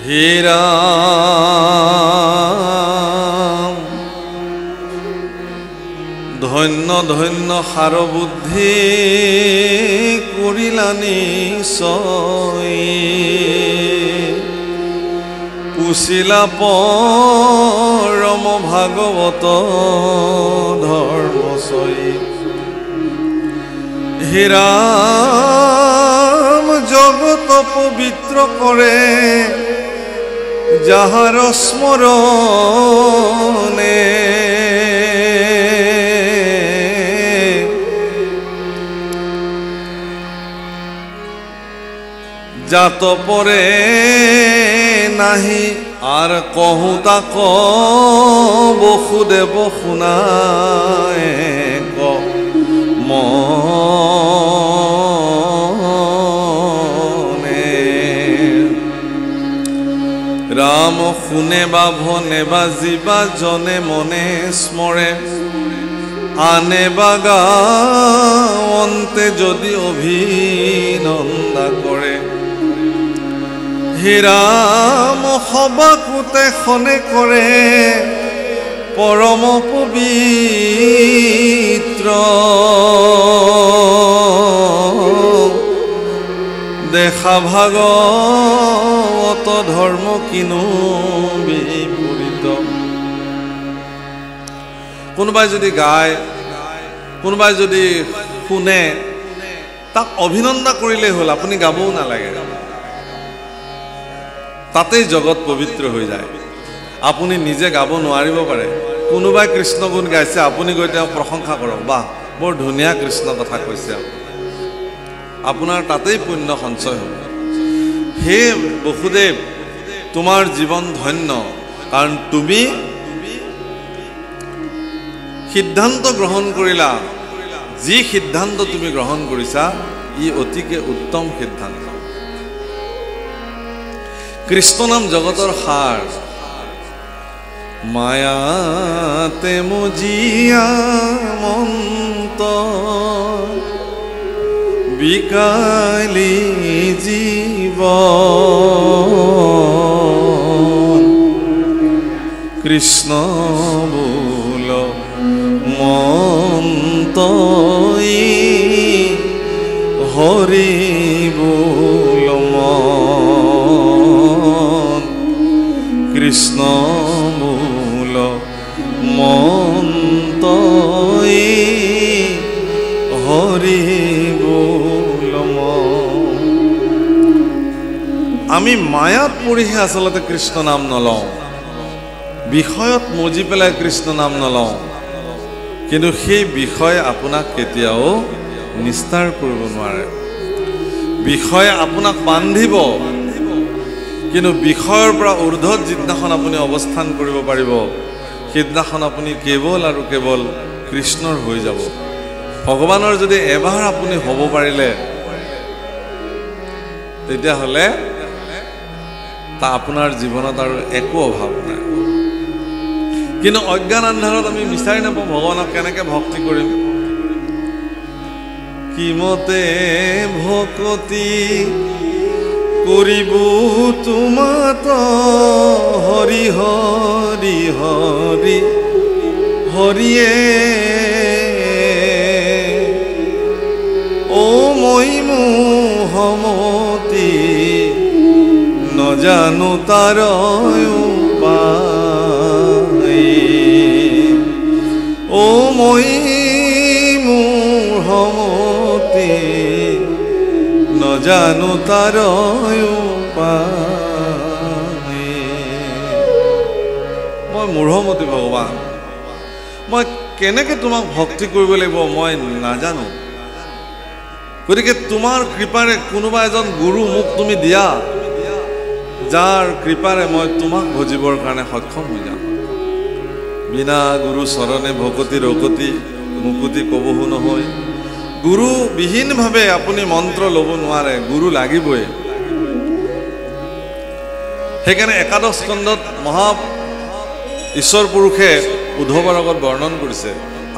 হে ৰাম ধন্য ধন্য সাৰ বুদ্ধি কৰিলানি সই পুছিলা পৰম ভাগৱত ধৰ্মচই হে ৰাম জগত পবিত্ৰ কৰে যাহাৰ স্মৰণে জাত পৰে নাহি আৰ কহু তাক বসুদেৱ শুনায় ক মনে ৰাম শুনে বা ভনে বা জীৱা জনে মনে স্মৰে আনে বা গাৱন্তে যদি অভিনন্দা কৰে হে ৰাম সবাকুতে খনে কৰে পৰম পবিত্ৰ দেখা ভাগৱত ধৰ্ম কিনো বিপৰীত কোনোবাই যদি গায় কোনোবাই যদি শুনে তাক অভিনন্দন কৰিলে হ'ল আপুনি গাবও নালাগে তাতেই জগত পবিত্ৰ হৈ যায় আপুনি নিজে গাব নোৱাৰিব পাৰে কোনোবাই কৃষ্ণ গুণ গাইছে আপুনি গৈ তেওঁ প্ৰশংসা কৰক বাহ বৰ ধুনীয়া কৃষ্ণ কথা কৈছে আপোনাৰ তাতেই পুণ্য সঞ্চয় হ'ব হে বসুদেৱ তোমাৰ জীৱন ধন্য কাৰণ তুমি সিদ্ধান্ত গ্ৰহণ কৰিলা যি সিদ্ধান্ত তুমি গ্ৰহণ কৰিছা ই অতিকে উত্তম সিদ্ধান্ত কৃষ্ণ নাম জগতৰ সাৰ মায়াতে মজিয়া মন্ত বিকালি জীবন কৃষ্ণ বোল মন্তই হৰি বোল কৃষ্ণ মূল মন্তই হৰি বোল আমি মায়াত পৰিহে আচলতে কৃষ্ণ নাম নলওঁ বিষয়ত মজি পেলাই কৃষ্ণ নাম নলওঁ কিন্তু সেই বিষয় আপোনাক কেতিয়াও নিস্তাৰ কৰিব নোৱাৰে বিষয় আপোনাক বান্ধিব কিন্তু বিষয়ৰ পৰা ঊৰ্ধত যিদিনাখন আপুনি অৱস্থান কৰিব পাৰিব সেইদিনাখন আপুনি কেৱল আৰু কেৱল কৃষ্ণৰ হৈ যাব ভগৱানৰ যদি এবাৰ আপুনি হ'ব পাৰিলে তেতিয়াহ'লে তা আপোনাৰ জীৱনত আৰু একো অভাৱ নাই কিন্তু অজ্ঞান আন্ধাৰত আমি বিচাৰি নাপাওঁ ভগৱানক কেনেকৈ ভক্তি কৰিম কিমতে ভকতি কৰিব তোমাত হৰি হৰি হৰি হৰিয়ে ও মই মোহমতি নজানো তাৰ উপায় ও মই মোহমতি নজানো তাৰ উপায় মই মূঢ়মতি ভগৱান মই কেনেকৈ তোমাক ভক্তি কৰিব লাগিব মই নাজানো গতিকে তোমাৰ কৃপাৰে কোনোবা এজন গুৰু মোক তুমি দিয়া যাৰ কৃপাৰে মই তোমাক ভজিবৰ কাৰণে সক্ষম হৈ যাম বিনা গুৰু চৰণে ভকতি ৰকতি মুকুতি কবহু নহয় গুৰু বিহীনভাৱে আপুনি মন্ত্ৰ ল'ব নোৱাৰে গুৰু লাগিবই সেইকাৰণে একাদশ স্কন্ধত মহা ঈশ্বৰ পুৰুষে উদ্ধৱৰ আগত বৰ্ণন কৰিছে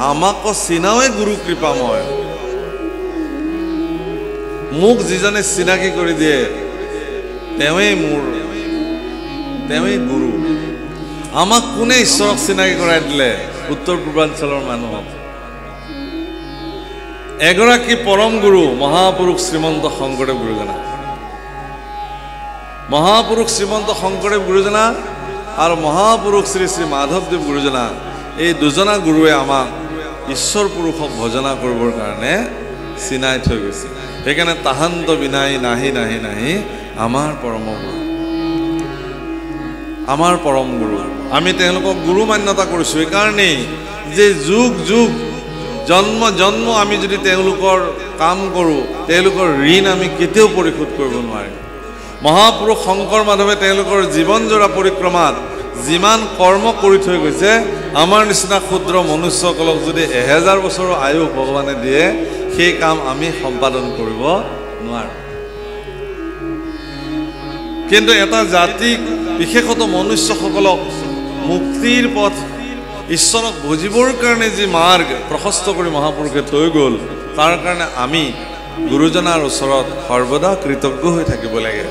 আমাক চিনাওৱে গুৰু কৃপাময় মোক যিজনে চিনাকি কৰি দিয়ে তেওঁৱেই মোৰ তেওঁই গুৰু আমাক কোনে ঈশ্বৰক চিনাকি কৰাই দিলে উত্তৰ পূৰ্বাঞ্চলৰ মানুহক এগৰাকী পৰম গুৰু মহাপুৰুষ শ্ৰীমন্ত শংকৰদেৱ গুৰুজনা মহাপুৰুষ শ্ৰীমন্ত শংকৰদেৱ গুৰুজনা আৰু মহাপুৰুষ শ্ৰী শ্ৰী মাধৱদেৱ গুৰুজনা এই দুজনা গুৰুৱে আমাক ঈশ্বৰ পুৰুষক ভজনা কৰিবৰ কাৰণে চিনাই থৈ গৈছে সেইকাৰণে তাহান্ত বিনাই নাহি নাহি নাহি আমাৰ পৰম গুৰু আমি তেওঁলোকক গুৰু মান্যতা কৰিছোঁ এইকাৰণেই যে যুগ যুগ জন্ম জন্ম আমি যদি তেওঁলোকৰ কাম কৰোঁ তেওঁলোকৰ ঋণ আমি কেতিয়াও পৰিশোধ কৰিব নোৱাৰিম মহাপুৰুষ শংকৰ মাধৱে তেওঁলোকৰ জীৱনজোৰা পৰিক্ৰমাত যিমান কৰ্ম কৰি থৈ গৈছে আমাৰ নিচিনা ক্ষুদ্ৰ মনুষ্যসকলক যদি 1000 বছৰৰ আয়ু ভগৱানে দিয়ে সেই কাম আমি সম্পাদন কৰিব নোৱাৰোঁ কিন্তু এটা জাতিক বিশেষত মনুষ্যসকলক মুক্তিৰ পথ ঈশ্বৰক বুজিবৰ কাৰণে যি মাৰ্গ প্ৰশস্ত কৰি মহাপুৰুষে থৈ গ'ল তাৰ কাৰণে আমি গুৰুজনাৰ ওচৰত সৰ্বদা কৃতজ্ঞ হৈ থাকিব লাগে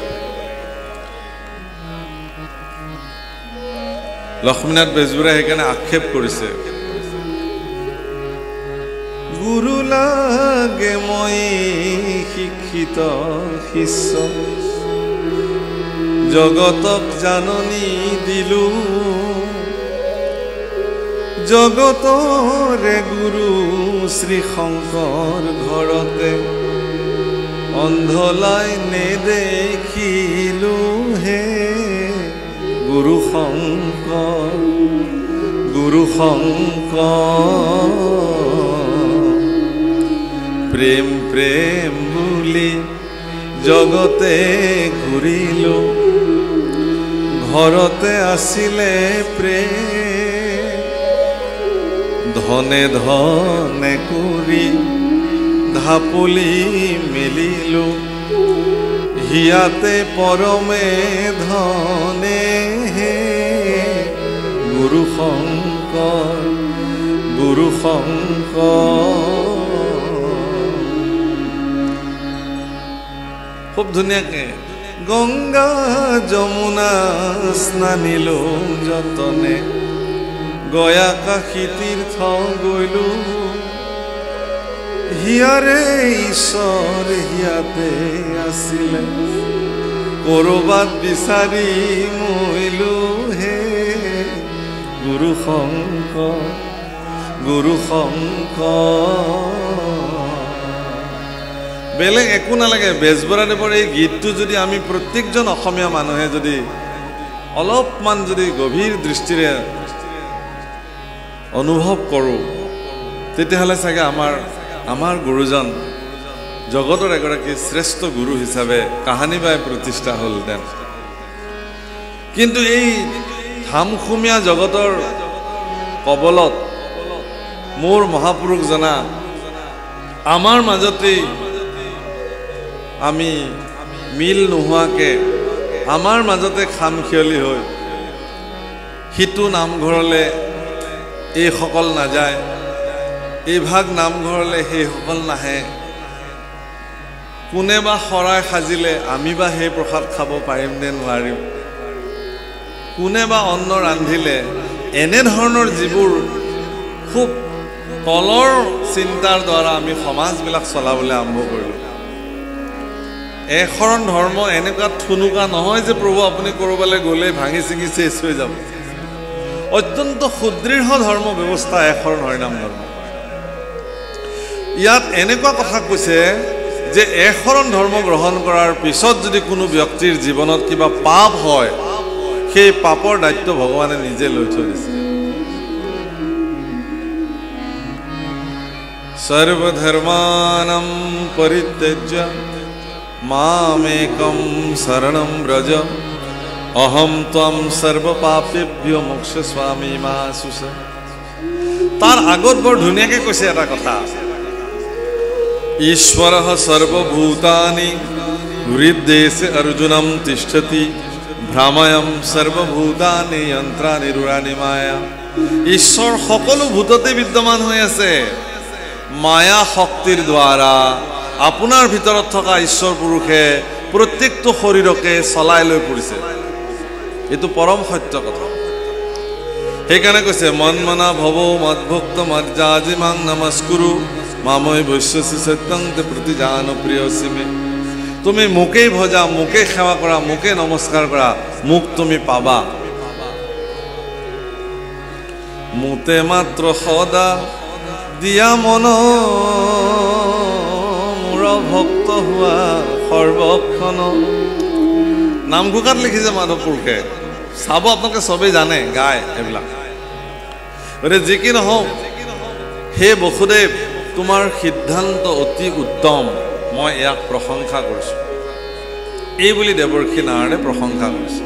লক্ষ্মীনাথ বেজবৰুৱাই সেইকাৰণে আক্ষেপ কৰিছে গুৰু লাগে মই শিক্ষিত শিষ্য জগতক জাননী দিলো জগতৰে গুৰু শ্ৰী শংকৰ ঘৰতে অন্ধলাই নেদেখিলো হে গুৰু শংকৰ প্ৰেম প্ৰেম বুলি জগতে ঘূৰিলো ঘৰতে আছিলে প্ৰেম ধনে ধনে কৰি ঢাপলি মেলিলো হিয়াতে পৰমে ধনে হে গুৰু শংকৰ খুব ধুনীয়াকে গংগা যমুনা স্নানিলো যতনে গয়া কাশী তীৰ্থ গৈলো হিয়াৰে ঈশ্বৰ হিয়াতে আছিলে কৰবাত বিচাৰি মইলো হে গুৰু শংকৰ বেলেগ একো নালাগে বেজবৰুৱাদেৱৰ এই গীতটো যদি আমি প্ৰত্যেকজন অসমীয়া মানুহে যদি অলপমান যদি গভীৰ দৃষ্টিৰে অনুভৱ কৰোঁ তেতিয়াহ'লে চাগে আমাৰ গুৰুজন জগতৰ এগৰাকী শ্ৰেষ্ঠ গুৰু হিচাপে কাহানি বাই প্ৰতিষ্ঠা হ'লহেঁতেন কিন্তু এই ধামখুমীয়া জগতৰ কবলত মোৰ মহাপুৰুষ জনা আমাৰ মাজতেই আমি মিল নোহোৱাকে আমাৰ মাজতে খামখিয়লি হৈ হিতু নামঘৰলৈ এইসকল নাযায় এইভাগ নামঘৰলৈ সেইসকল নাহে কোনে বা শৰাই সাজিলে আমি বা সেই প্ৰসাদ খাব পাৰিম নে নোৱাৰিম কোনে বা অন্ন ৰান্ধিলে এনেধৰণৰ যিবোৰ খুব তলৰ চিন্তাৰ দ্বাৰা আমি সমাজবিলাক চলাবলৈ আৰম্ভ কৰিলোঁ এশৰণ ধৰ্ম এনেকুৱা থুনুকা নহয় যে প্ৰভু আপুনি ক'ৰবালৈ গ'লে ভাঙি চিঙি চেচ হৈ যাব অত্যন্ত সুদৃঢ় ধৰ্ম ব্যৱস্থা এশৰণ হৰিনাম ধৰ্ম ইয়াত এনেকুৱা কথা কৈছে যে এশৰণ ধৰ্ম গ্ৰহণ কৰাৰ পিছত যদি কোনো ব্যক্তিৰ জীৱনত কিবা পাপ হয় সেই পাপৰ দায়িত্ব ভগৱানে নিজে লৈ থৈ দিছে সৰ্বধৰ্মানাম পৰিত্যজ্য মামেকম শৰণম ব্ৰজ অহম ত্বম সৰ্বপাপেভ্যো মোক্ষস্বামী মা সুচ তাৰ আগত বৰ ধুনীয়াকৈ কৈছে এটা কথা ঈশ্বৰঃ সৰ্বভূতানি হৃদ্দেশে অৰ্জুনম তিষ্ঠতি ভ্ৰাময়ম সৰ্বভূতানি যন্ত্ৰানি ৰুৰানি মায়া ঈশ্বৰ সকলো ভূততে বিদ্যমান হৈ আছে মায়া শক্তিৰ দ্বাৰা আপোনাৰ ভিতৰত থকা ঈশ্বৰ পুৰুষে প্ৰত্যেকটো শৰীৰকে চলাই লৈ পৰিছে এইটো পৰম সত্য কথা। সেইকাৰণে কৈছে মন মনা ভৱ মদভক্ত মৰ্যাজি মাং নমস্কুৰু মামৈ বৈশ্যসি সত্যং তে প্ৰতি জানো প্ৰিয়সি মে। তুমি মোকেই ভজা, মোকেই সেৱা কৰা, মোকেই নমস্কাৰ কৰা, মোক তুমি পাবা। মোতে মাত্ৰ সদা দিয়া মন মোৰ ভক্ত হোৱা সৰ্বক্ষণ। নামঘোষাত লিখিছে মাধৱ পুৰুষে, চাব আপোনালোকে চবেই জানে, গায় এইবিলাক। গতিকে যি কি নহওক, হে বসুদেৱ, তোমাৰ সিদ্ধান্ত অতি উত্তম, মই ইয়াক প্ৰশংসা কৰিছোঁ। এই বুলি দেৱৰ্ষি নাৰায়ণে প্ৰশংসা কৰিছে।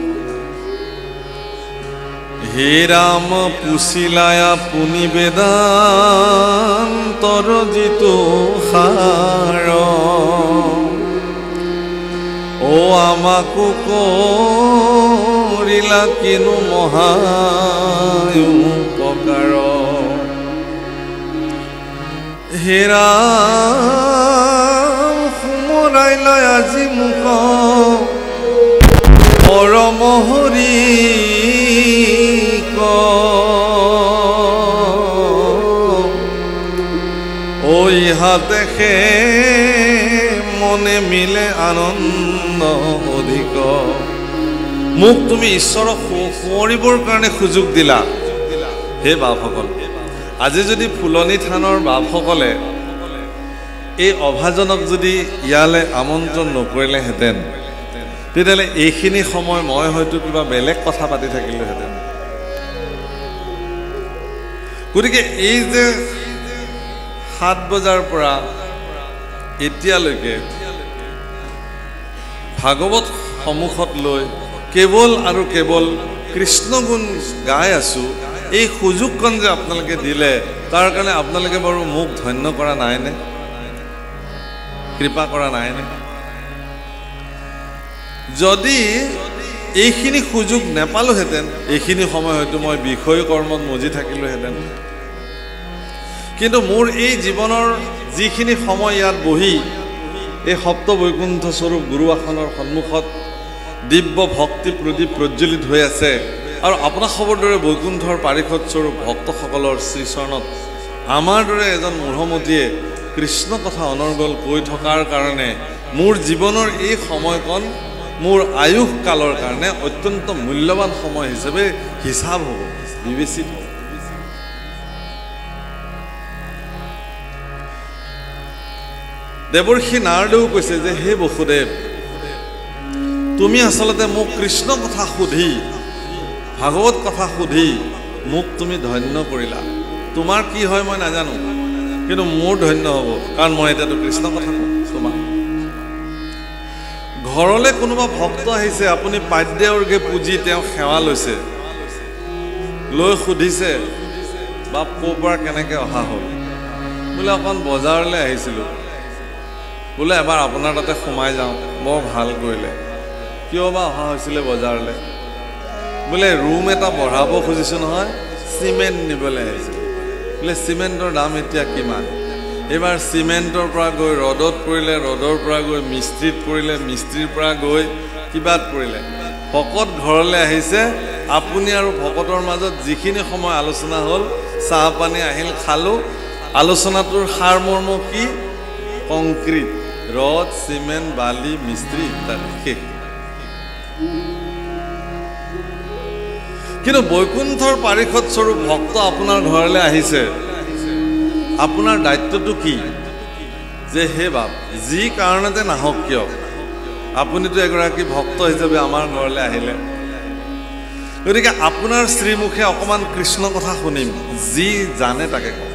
হে ৰাম পুছিলায়া পুনি বেদান্তৰ যিটো সাৰ, ও আমাকো কৰিলা কিনো মহায়ুপকাৰ। হে ৰাম সুমৰাইলা আজি মোক পৰম হৰি ঐ হাতে সে মনে মিলে আনন্দ অধিক। মোক তুমি ঈশ্বৰক সুঁৱৰিবৰ কাৰণে সুযোগ দিলা। হে বাপসকল, আজি যদি ফুলনি থানৰ বাপসকলে এই অভাজনক যদি ইয়ালৈ আমন্ত্ৰণ নকৰিলেহেঁতেন, তেতিয়াহ'লে এইখিনি সময় মই হয়তো কিবা বেলেগ কথা পাতি থাকিলোহেঁতেন। গতিকে এই যে 7 বজাৰ পৰা এতিয়ালৈকে ভাগৱত সন্মুখত লৈ কেৱল আৰু কেৱল কৃষ্ণ গুণ গাই আছোঁ, এই সুযোগকণ যে আপোনালোকে দিলে, তাৰ কাৰণে আপোনালোকে বাৰু মোক ধন্য কৰা নাইনে? কৃপা কৰা নাইনে? যদি এইখিনি সুযোগ নেপালোহেঁতেন, এইখিনি সময় হয়তো মই বিষয় কৰ্মত মজি থাকিলোহেঁতেন। কিন্তু মোৰ এই জীৱনৰ যিখিনি সময় ইয়াত বহি এই সপ্ত বৈকুণ্ঠ স্বৰূপ গুৰু আসনৰ সন্মুখত দিব্য ভক্তি প্ৰদীপ প্ৰজ্বলিত হৈ আছে, আৰু আপোনাৰ খবৰ দৰে বৈকুণ্ঠৰ পাৰিষদ স্বৰূপ ভক্তসকলৰ শ্ৰীচৰণত আমাৰ দৰে এজন মূঢ়মতীয়ে কৃষ্ণ কথা অনৰ্গল কৈ থকাৰ কাৰণে মোৰ জীৱনৰ এই সময়কণ মোৰ আয়ুস কালৰ কাৰণে অত্যন্ত মূল্যৱান সময় হিচাপে হিচাপ হ'ব, বিবেচিত হ'ব। দেৱৰ্ষি নাৰদেও কৈছে যে হে বসুদেৱ, তুমি আচলতে মোক কৃষ্ণ কথা সুধি, ভাগৱত কথা সুধি মোক তুমি ধন্য কৰিলা। তোমাৰ কি হয় মই নাজানো, কিন্তু মোৰ ধন্য হ'ব, কাৰণ মই এতিয়াতো কৃষ্ণ কথা কওঁ তোমাক। ঘৰলৈ কোনোবা ভক্ত আহিছে, আপুনি পাদ্য অৰ্ঘে পুজি তেওঁ সেৱা লৈছে, লৈ সুধিছে বাপ ক'ৰ পৰা কেনেকৈ অহা হ'ল? বোলে অকণ বজাৰলৈ আহিছিলোঁ, বোলে এবাৰ আপোনাৰ তাতে সোমাই যাওঁ, বৰ ভাল কৰিলে। কিয় বা অহা হৈছিলে বজাৰলৈ? বোলে ৰুম এটা বঢ়াব খুজিছোঁ নহয়, চিমেণ্ট নিবলৈ আহিছিলোঁ। বোলে চিমেণ্টৰ দাম এতিয়া কিমান? এইবাৰ চিমেণ্টৰ পৰা গৈ ৰ'দত পৰিলে, ৰ'দৰ পৰা গৈ মিস্ত্ৰীত পৰিলে, মিস্ত্ৰীৰ পৰা গৈ কিবাত পৰিলে। ভকত ঘৰলৈ আহিছে, আপুনি আৰু ভকতৰ মাজত যিখিনি সময় আলোচনা হ'ল, চাহ পানী আহিল, খালোঁ। আলোচনাটোৰ সাৰমৰ্ম কি? কংক্ৰিট, ৰদ, চিমেণ্ট, বালি, মিস্ত্ৰী ইত্যাদি, শেষ। কিন্তু বৈকুণ্ঠৰ পাৰিষদ স্বৰূপ ভক্ত আপোনাৰ ঘৰলৈ আহিছে, আপোনাৰ দায়িত্বটো কি? যে হে বাপ, যি কাৰণতে নাহক কিয়, আপুনিতো এগৰাকী ভক্ত হিচাপে আমাৰ ঘৰলৈ আহিলে, গতিকে আপোনাৰ শ্ৰীমুখে অকণমান কৃষ্ণ কথা শুনিম। যি জানে তাকে কওক,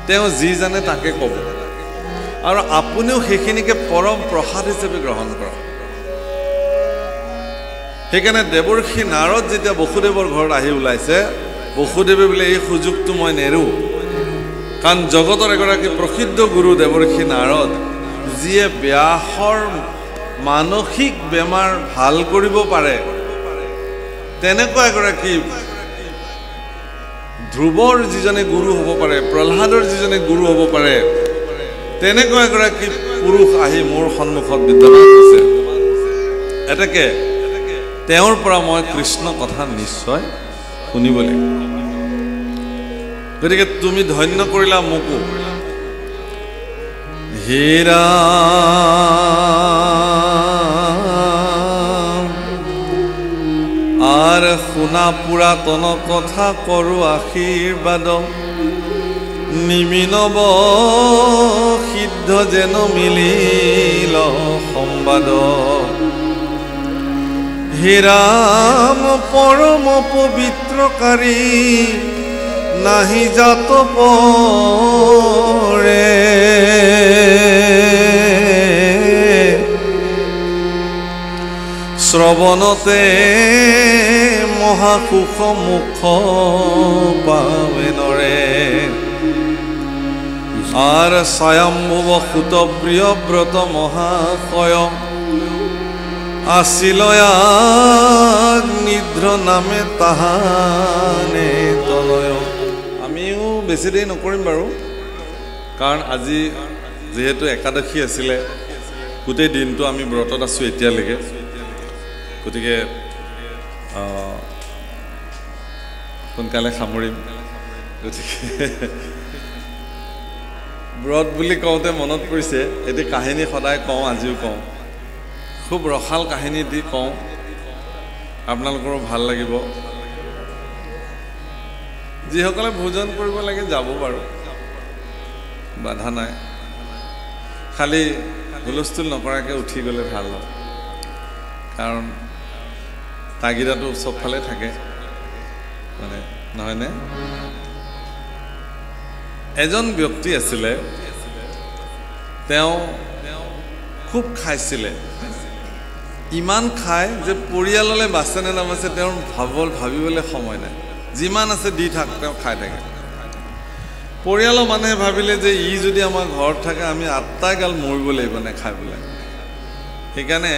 তেওঁ যি জানে তাকে ক'ব, আৰু আপুনিও সেইখিনিকে পৰম প্ৰসাদ হিচাপে গ্ৰহণ কৰক। সেইকাৰণে দেৱৰ্ষি নাৰদ যেতিয়া বসুদেৱৰ ঘৰত আহি ওলাইছে, বসুদেৱে বোলে এই সুযোগটো মই নেৰোঁ, কাৰণ জগতৰ এগৰাকী প্ৰসিদ্ধ গুৰু দেৱৰ্ষি নাৰদ, যিয়ে ব্যাসৰ মানসিক বেমাৰ ভাল কৰিব পাৰে, তেনেকুৱা এগৰাকী ধ্ৰুৱৰ যিজনে গুৰু হ'ব পাৰে, প্ৰহ্লাদৰ যিজনে গুৰু হ'ব পাৰে, তেনেকুৱা এগৰাকী পুৰুষ আহি মোৰ সন্মুখত বিদ্যমান হৈছে। এটা এতেকে তেওঁৰ পৰা মই কৃষ্ণ কথা নিশ্চয় শুনিব লাগিব গতিকে তুমি ধন্য কৰিলা মোকো হেৰা আর শুনা পুরাতন কথা করু আশীর্বাদ নিমিনব সিদ্ধ যেন মিলিল সম্বাদ হে রাম পরম পবিত্রকারী নাহি জাত পরে শ্রবণতে মহাসুখ মুখ পাবেনরে আর স্বয়ম্ভুব সুত প্রিয় ব্রত মহাশয় আসিল নিদ্র নামে তাহানে তলয় আমিও বেছি দেৰি নকৰিম বাৰু কাৰণ আজি যেহেতু একাদশী আছিলে গোটেই দিনটো আমি ব্ৰতত আছো এতিয়ালৈকে গতিকে সোনকালে সামৰিম গতিকে ব্ৰত বুলি কওঁতে মনত পৰিছে এটি কাহিনী সদায় কওঁ আজিও কওঁ খুব ৰসাল কাহিনী দি কওঁ আপোনালোকৰো ভাল লাগিব যিসকলে ভোজন কৰিব লাগে যাব বাৰু বাধা নাই খালি হুলস্থুল নকৰাকৈ উঠি গ'লে ভাল হয় কাৰণ তাগিদাটো চবফালে থাকে মানে নহয়নে এজন ব্যক্তি আছিলে তেওঁ খুব খাইছিলে ইমান খায় যে পৰিয়াললৈ বাছেনে নাবাছে তেওঁৰ ভাবিবলৈ সময় নাই যিমান আছে দি থাক তেওঁ খাই থাকে পৰিয়ালৰ মানুহে ভাবিলে যে ই যদি আমাৰ ঘৰত থাকে আমি আটাই গাল মৰিব লাগিব নেখাই পেলাই সেইকাৰণে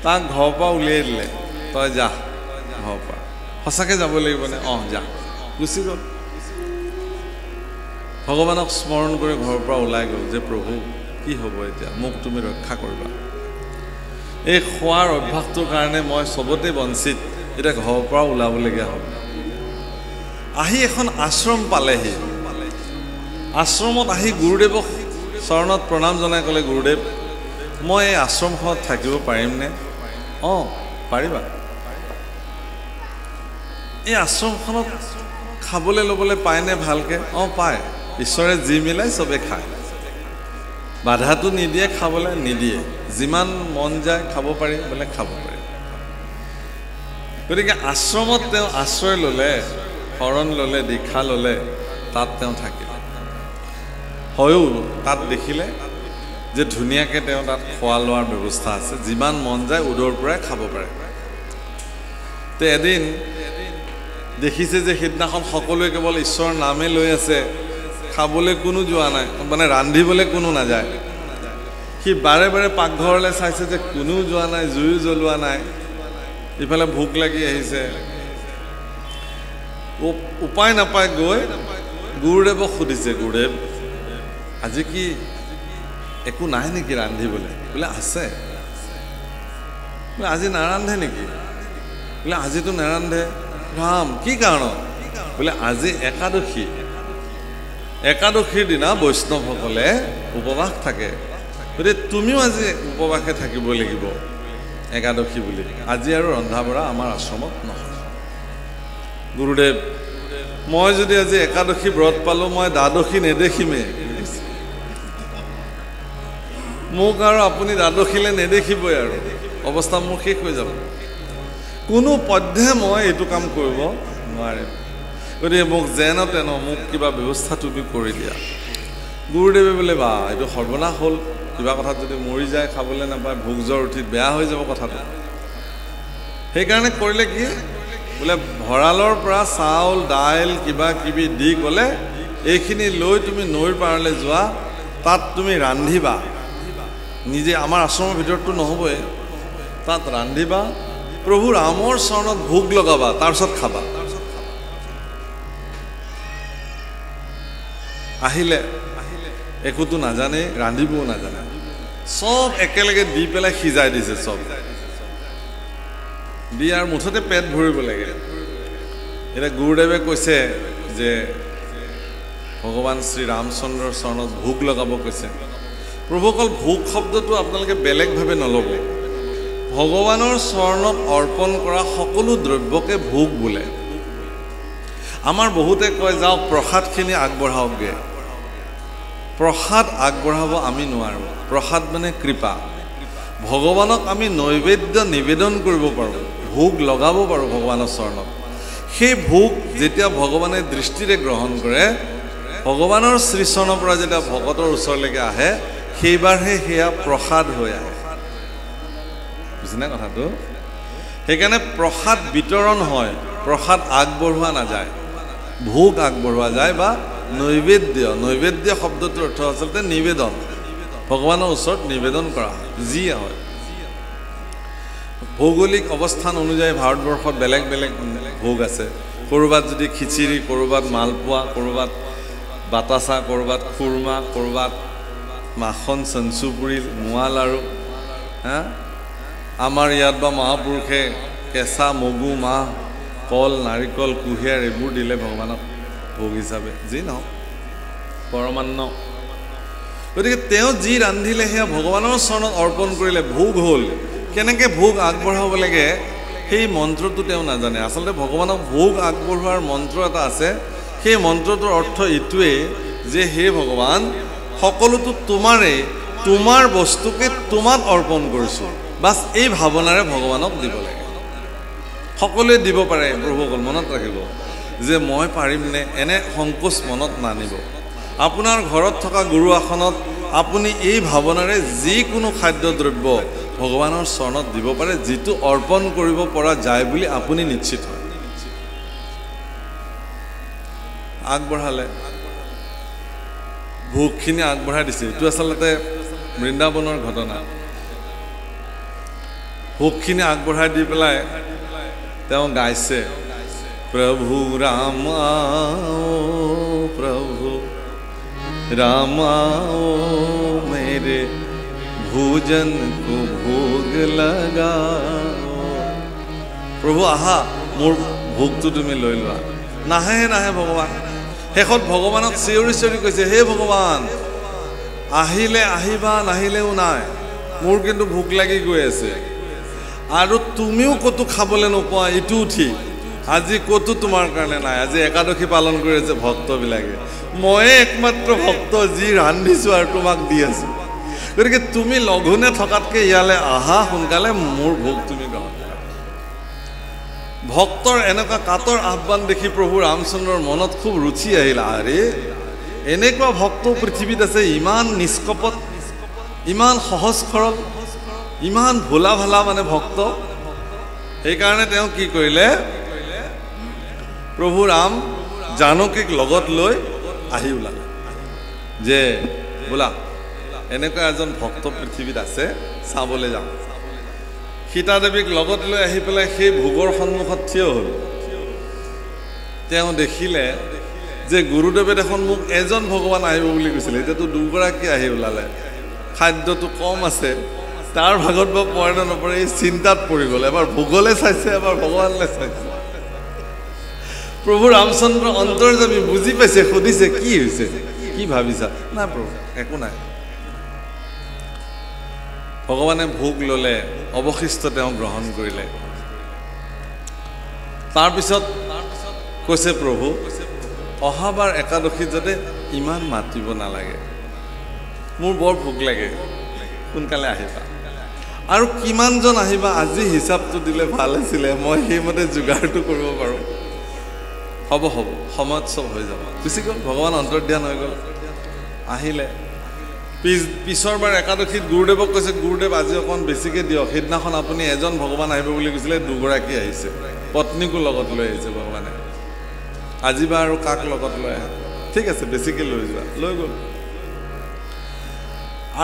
তাক ঘৰৰ পৰা উলিয়াই দিলে তই যা ঘৰৰ পৰা সঁচাকৈ যাব লাগিব নে অঁ যা গুচি গ'ল ভগৱানক স্মৰণ কৰি ঘৰৰ পৰা ওলাই গ'ল যে প্ৰভু কি হ'ব এতিয়া মোক তুমি ৰক্ষা কৰিবা এই খোৱাৰ অভ্যাসটোৰ কাৰণে মই চবতে বঞ্চিত এতিয়া ঘৰৰ পৰা ওলাবলগীয়া হ'ল আহি এখন আশ্ৰম পালেহি আশ্ৰমত আহি গুৰুদেৱক চৰণত প্ৰণাম জনাই ক'লে গুৰুদেৱ মই এই আশ্ৰমখনত থাকিব পাৰিমনে অঁ পাৰিবা এই আশ্ৰমখনত খাবলৈ ল'বলৈ পায়নে ভালকৈ অঁ পায় ঈশ্বৰে যি মিলাই চবে খায় বাধাটো নিদিয়ে খাবলৈ নিদিয়ে যিমান মন যায় খাব পাৰি বোলে খাব পাৰি গতিকে আশ্ৰমত তেওঁ আশ্ৰয় ল'লে শৰণ ল'লে দীক্ষা ল'লে তাত তেওঁ থাকিলে হয়ো তাত দেখিলে যে ধুনীয়াকৈ তেওঁ তাত খোৱা লোৱাৰ ব্যৱস্থা আছে যিমান মন যায় উদৰ পৰাই খাব পাৰে তে এদিন দেখিছে যে সিদিনাখন সকলোৱে কেৱল ঈশ্বৰৰ নামে লৈ আছে খাবলৈ কোনো যোৱা নাই মানে ৰান্ধিবলৈ কোনো নাযায় সি বাৰে বাৰে পাকঘৰলৈ চাইছে যে কোনো যোৱা নাই জুইও জ্বলোৱা নাই ইফালে ভোক লাগি আহিছে উপায় নাপায় গৈ গুৰুদেৱক সুধিছে গুৰুদেৱ আজি কি একো নাই নেকি ৰান্ধিবলৈ বোলে আছে বোলে আজি নাৰান্ধে নেকি বোলে আজিতো নাৰান্ধে ৰাম কি কাৰণত বোলে আজি একাদশী একাদশীৰ দিনা বৈষ্ণৱসকলে উপবাস থাকে গতিকে তুমিও আজি উপবাসে থাকিব লাগিব একাদশী বুলি আজি আৰু ৰন্ধা বঢ়া আমাৰ আশ্ৰমত নহয় গুৰুদেৱ মই যদি আজি একাদশী ব্ৰত পালোঁ মই দ্বাদশী নেদেখিমেই মোক আৰু আপুনি দ্বাদশীলৈ নেদেখিবই আৰু অৱস্থা মোৰ শেষ হৈ যাব কোনো পধ্যে মই এইটো কাম কৰিব নোৱাৰিম গতিকে মোক যেন তেন মোক কিবা ব্যৱস্থা তুমি কৰি দিয়া গুৰুদেৱে বোলে বা এইটো সৰ্বনাশ হ'ল কিবা কথাত যদি মৰি যায় খাবলৈ নাপায় ভোক জ্বৰ উঠি বেয়া হৈ যাব কথাটো সেইকাৰণে কৰিলে কি বোলে ভঁৰালৰ পৰা চাউল দাইল কিবা কিবি দি ক'লে এইখিনি লৈ তুমি নৈৰ পাৰলৈ যোৱা তাত তুমি ৰান্ধিবা নিজে আমাৰ আশ্ৰমৰ ভিতৰততো নহ'বই তাত ৰান্ধিবা প্ৰভু ৰামৰ চৰণত ভোগ লগাবা তাৰপিছত খাবা আহিলে একোতো নাজানে ৰান্ধিবও নাজানে চব একেলগে দি পেলাই সিজাই দিছে চব দি আৰু মুঠতে পেট ভৰিব লাগে এটা গুৰুদেৱে কৈছে যে ভগৱান শ্ৰী ৰামচন্দ্ৰৰ চৰণত ভোগ লগাব কৈছে প্ৰভু অকল ভোগ শব্দটো আপোনালোকে বেলেগভাৱে নল'ব ভগৱানৰ চৰণত অৰ্পণ কৰা সকলো দ্ৰব্যকে ভোগ বোলে আমাৰ বহুতে কয় যাওক প্ৰসাদখিনি আগবঢ়াওকগে প্ৰসাদ আগবঢ়াব আমি নোৱাৰোঁ প্ৰসাদ মানে কৃপা ভগৱানক আমি নৈবেদ্য নিবেদন কৰিব পাৰোঁ ভোগ লগাব পাৰোঁ ভগৱানৰ চৰণত সেই ভোগ যেতিয়া ভগৱানে দৃষ্টিৰে গ্ৰহণ কৰে ভগৱানৰ শ্ৰীচৰণৰ পৰা যেতিয়া ভকতৰ ওচৰলৈকে আহে সেইবাৰহে সেয়া প্ৰসাদ হৈ আহে বুজিনে কথাটো সেইকাৰণে প্ৰসাদ বিতৰণ হয় প্ৰসাদ আগবঢ়োৱা নাযায় ভোগ আগবঢ়োৱা যায় বা নৈবেদ্য শব্দটোৰ অৰ্থ আচলতে নিবেদন ভগৱানৰ ওচৰত নিবেদন কৰা হয় যি হয় ভৌগোলিক অৱস্থান অনুযায়ী ভাৰতবৰ্ষত বেলেগ বেলেগ ভোগ আছে ক'ৰবাত যদি খিচিৰি ক'ৰবাত মালপোৱা ক'ৰবাত বাতাচা ক'ৰবাত খুৰমা ক'ৰবাত মাখন চঞ্চুপুৰি মোৱা লাড়ু হা আমাৰ ইয়াত বা মহাপুৰুষে কেঁচা মগু মাহ কল নাৰিকল কুঁহিয়াৰ এইবোৰ দিলে ভগৱানক ভোগ হিচাপে যি নহওক পৰমান্ন গতিকে তেওঁ যি ৰান্ধিলে সেয়া ভগৱানৰ চৰণত অৰ্পণ কৰিলে ভোগ হ'ল কেনেকৈ ভোগ আগবঢ়াব লাগে সেই মন্ত্ৰটো তেওঁ নাজানে আচলতে ভগৱানক ভোগ আগবঢ়োৱাৰ মন্ত্ৰ এটা আছে সেই মন্ত্ৰটোৰ অৰ্থ এইটোৱেই যে হে ভগৱান সকলোটো তোমাৰে তোমাৰ বস্তুকে তোমাক অৰ্পণ কৰিছোঁ বাছ এই ভাৱনাৰে ভগৱানক দিব লাগে সকলোৱে দিব পাৰে প্ৰভুসকল মনত ৰাখিব যে মই পাৰিমনে এনে সংকোচ মনত নানিব আপোনাৰ ঘৰত থকা গুৰু আসনত আপুনি এই ভাৱনাৰে যিকোনো খাদ্যদ্ৰব্য ভগৱানৰ চৰণত দিব পাৰে যিটো অৰ্পণ কৰিব পৰা যায় বুলি আপুনি নিশ্চিত হয় আগবঢ়ালে ভোগখিনি আগবঢ়াই দিছে এইটো আচলতে বৃন্দাবনৰ ঘটনা ভোগখিনি আগবঢ়াই দি পেলাই তেওঁ গাইছে প্ৰভু ৰাম প্ৰভু राम मेरे भोजन को भोग लगाओ প্ৰভু আহা মোৰ ভোগটো তুমি লৈ লোৱা নাহে নাহে ভগৱান শেষত ভগৱানক চিঞৰি চিঞৰি কৈছে হে ভগৱান আহিলে আহিবা নাহিলেও নাই মোৰ কিন্তু ভোক লাগি গৈ আছে আৰু তুমিও কতো খাবলৈ নোপোৱা ইটো ঠিক আজি কতো তোমাৰ কাৰণে নাই আজি একাদশী পালন কৰি আছে ভক্তবিলাকে মই একমাত্ৰ ভক্ত যি ৰান্ধিছো আৰু তোমাক দি আছো গতিকে তুমি লঘুনে থকাতকে ইয়ালে আহা সোনকালে মোৰ ভোগ তুমি গ্ৰহণ কৰা ভক্তৰ এনেকুৱা কাতৰ আহ্বান দেখি প্ৰভু ৰামচন্দ্ৰৰ মনত খুব ৰুচি আহিল আৰে এনেকুৱা ভক্ত পৃথিৱীত আছে ইমান নিষ্কপট ইমান সহজ সৰল ইমান ভোলা ভালা মানে ভক্ত সেইকাৰণে তেওঁ কি কৰিলে প্ৰভু ৰাম জানকীক লগত লৈ আহি ওলালে যে বোলা এনেকুৱা এজন ভক্ত পৃথিৱীত আছে চাবলৈ যাওঁ সীতা দেৱীক লগত লৈ আহি পেলাই সেই ভোগৰ সন্মুখত থিয় হ'ল তেওঁ দেখিলে যে গুৰুদেৱে দেখোন মোক এজন ভগৱান আহিব বুলি কৈছিলে এতিয়াতো দুগৰাকী আহি ওলালে খাদ্যটো কম আছে তাৰ ভাগত বা পৰে নপৰে এই চিন্তাত পৰি গ'ল এবাৰ ভোগলৈ চাইছে এবাৰ ভগৱানলৈ চাইছে প্ৰভু ৰামচন্দ্ৰ অন্তৰ্যামী বুজি পাইছে সুধিছে কি হৈছে কি ভাবিছা নাই প্ৰভু একো নাই ভগৱানে ভোগ ল'লে অৱশিষ্ট তেওঁ গ্ৰহণ কৰিলে তাৰপিছত কৈছে প্ৰভু অহাবাৰ একাদশীত যাতে ইমান মাতিব নালাগে মোৰ বৰ ভোক লাগে সোনকালে আহিবা আৰু কিমানজন আহিবা আজি হিচাপটো দিলে ভাল আছিলে মই সেইমতে যোগাৰটো কৰিব পাৰোঁ হ'ব হ'ব সময়ত চব হৈ যাব গুচি গ'ল ভগৱান অন্তৰ্ধান হৈ গ'ল আহিলে পিছৰবাৰ একাদশীত গুৰুদেৱক কৈছে গুৰুদেৱ আজি অকণ বেছিকৈ দিয়ক সেইদিনাখন আপুনি এজন ভগৱান আহিব বুলি কৈছিলে দুগৰাকী আহিছে পত্নীকো লগত লৈ আহিছে ভগৱানে আজি বা আৰু কাক লগত লৈ আহে ঠিক আছে বেছিকৈ লৈ যোৱা লৈ গ'ল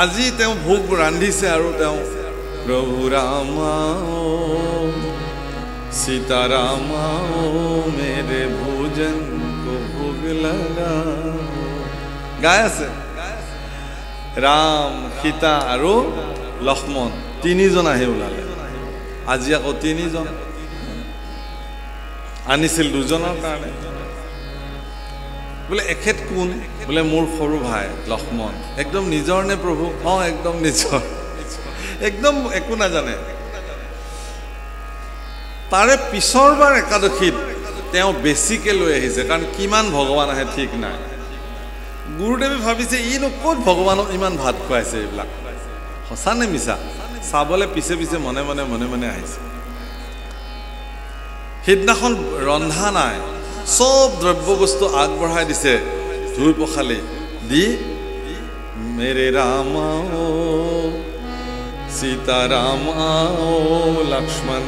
আজি তেওঁ ভোগ ৰান্ধিছে আৰু তেওঁ প্ৰভু ৰাম सीताराम मेरे भोजन को भोग लगा গাই আছে ৰাম সীতা আৰু লক্ষ্মণ তিনিজন আহি ওলালে আজি আকৌ তিনিজন আনিছিল দুজনৰ কাৰণে বোলে এখেত কোন বোলে মোৰ সৰু ভাই লক্ষ্মণ একদম নিজৰ নে প্ৰভু একদম নিজৰ একদম একো নাজানে তাৰে পিছৰবাৰ একাদশীত তেওঁ বেছিকে লৈ আহিছে কাৰণ কিমান ভগৱান আহে ঠিক নাই গুৰুদেৱে ভাবিছে ইনো ক'ত ভগৱানক ইমান ভাত খুৱাইছে এইবিলাক সঁচা নে মিছা চাবলৈ পিছে পিছে মনে মনে আহিছে সিদিনাখন ৰন্ধা নাই সব দ্ৰব্য বস্তু আগবঢ়াই দিছে ধুই পখালি দি মেৰে ৰাম सीता राम आओ लक्ष्मण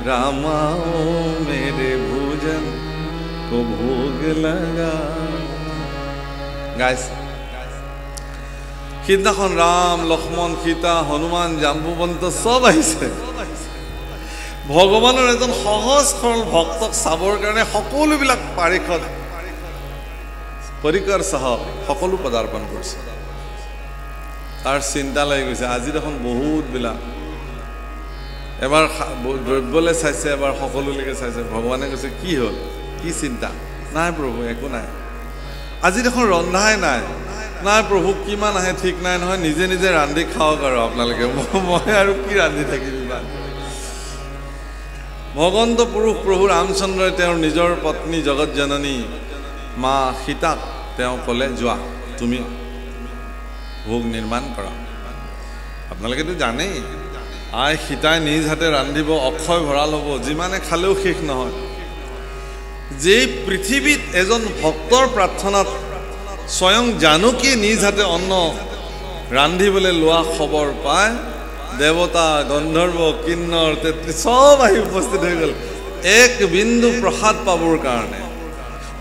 राम आओ मेरे भोजन को भोग लगा गाइस সিদিনাখন ৰাম লক্ষ্মণ সীতা হনুমান জাম্বুবন্ত সব আহিছে ভগৱানৰ এজন সহজ সৰল ভক্তক চাবৰ কাৰণে সকলোবিলাক পৰিকৰ সহ সকলো পদাৰ্পণ কৰিছে তাৰ চিন্তা লাগি গৈছে আজি দেখোন বহুত বিলাক এবাৰ দ্ৰব্যলে চাইছে এবাৰ সকলোলৈকে চাইছে ভগৱানে কৈছে কি হ'ল কি চিন্তা নাই প্ৰভু একো নাই আজি দেখোন ৰন্ধাই নাই নাই প্ৰভু কিমান আহে ঠিক নাই নহয় নিজে নিজে ৰান্ধি খাওক আৰু আপোনালোকে মই আৰু কি ৰান্ধি থাকিম ইমান ভগৱন্ত পুৰুষ প্ৰভু ৰামচন্দ্ৰই তেওঁৰ নিজৰ পত্নী জগত জননী মা সীতাক তেওঁ ক'লে যোৱা তুমি ভোগ নিৰ্মাণ কৰা আপোনালোকেতো জানেই আই সীতাই নিজ হাতে ৰান্ধিব অক্ষয় ভঁৰাল হ'ব যিমানে খালেও শেষ নহয় যে পৃথিৱীত এজন ভক্তৰ প্ৰাৰ্থনাত স্বয়ং জানকী নিজ হাতে অন্ন ৰান্ধিবলৈ লোৱা খবৰ পায় দেৱতা গন্ধৰ্ব কিন্নৰ তেত্ৰী সব আহি উপস্থিত হৈ গ'ল এক বিন্দু প্ৰসাদ পাবৰ কাৰণে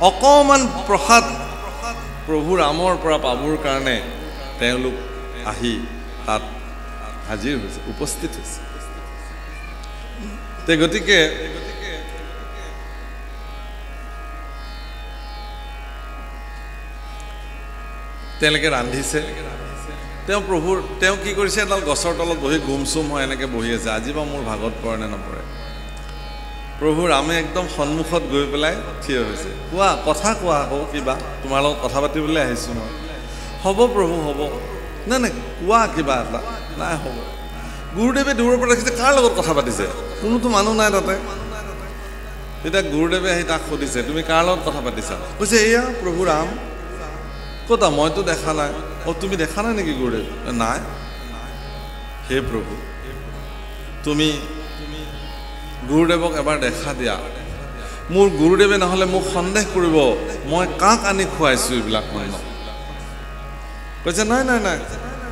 অকমান প্ৰসাদ প্ৰভু ৰামৰ পৰা পাবৰ কাৰণে তেওঁলোক আহি তাত হাজিৰ হৈছে উপস্থিত হৈছে তে গতিকে তেওঁলোকে ৰান্ধিছে তেওঁ প্ৰভুৰ তেওঁ কি কৰিছে এডাল গছৰ তলত বহি গুমচুম হৈ এনেকৈ বহি আছে আজি বা মোৰ ভাগত পৰে নে নপৰে প্ৰভু ৰামে একদম সন্মুখত গৈ পেলাই থিয় হৈছে কোৱা কথা কোৱা আকৌ কিবা তোমাৰ লগত কথা পাতিবলৈ আহিছোঁ মই হ'ব প্ৰভু হ'ব নাই কোৱা কিবা এটা নাই হ'ব গুৰুদেৱে দূৰৰ পৰা দেখিছে কাৰ লগত কথা পাতিছে কোনোতো মানুহ নাই তাতে তেতিয়া গুৰুদেৱে আহি তাক সুধিছে তুমি কাৰ লগত কথা পাতিছা কৈছে এয়া প্ৰভু ৰাম ক'তা মইতো দেখা নাই তুমি দেখা নাই নেকি গুৰুদেৱ নাই হে প্ৰভু তুমি গুৰুদেৱক এবাৰ দেখা দিয়া মোৰ গুৰুদেৱে নহ'লে মোক সন্দেহ কৰিব মই কাক আনি খুৱাইছোঁ এইবিলাক মানুহক কৈছে নাই নাই নাই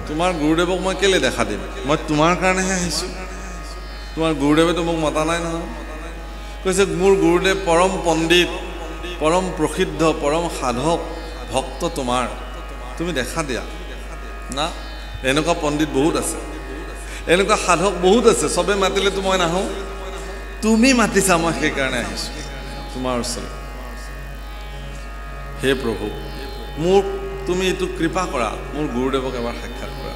তোমাৰ গুৰুদেৱক মই কেলে দেখা দিম মই তোমাৰ কাৰণেহে আহিছোঁ তোমাৰ গুৰুদেৱেতো মোক মতা নাই নহয় কৈছে মোৰ গুৰুদেৱ পৰম পণ্ডিত পৰম প্ৰসিদ্ধ পৰম সাধক ভক্ত তোমাৰ তুমি দেখা দিয়া না এনেকুৱা পণ্ডিত বহুত আছে এনেকুৱা সাধক বহুত আছে সবে মাতিলেতো মই নাহোঁ তুমি মাতিছা মই সেইকাৰণে আহিছোঁ তোমাৰ ওচৰত হে প্ৰভু মোক তুমি এইটো কৃপা কৰা মোৰ গুৰুদেৱক এবাৰ সাক্ষাৎ কৰা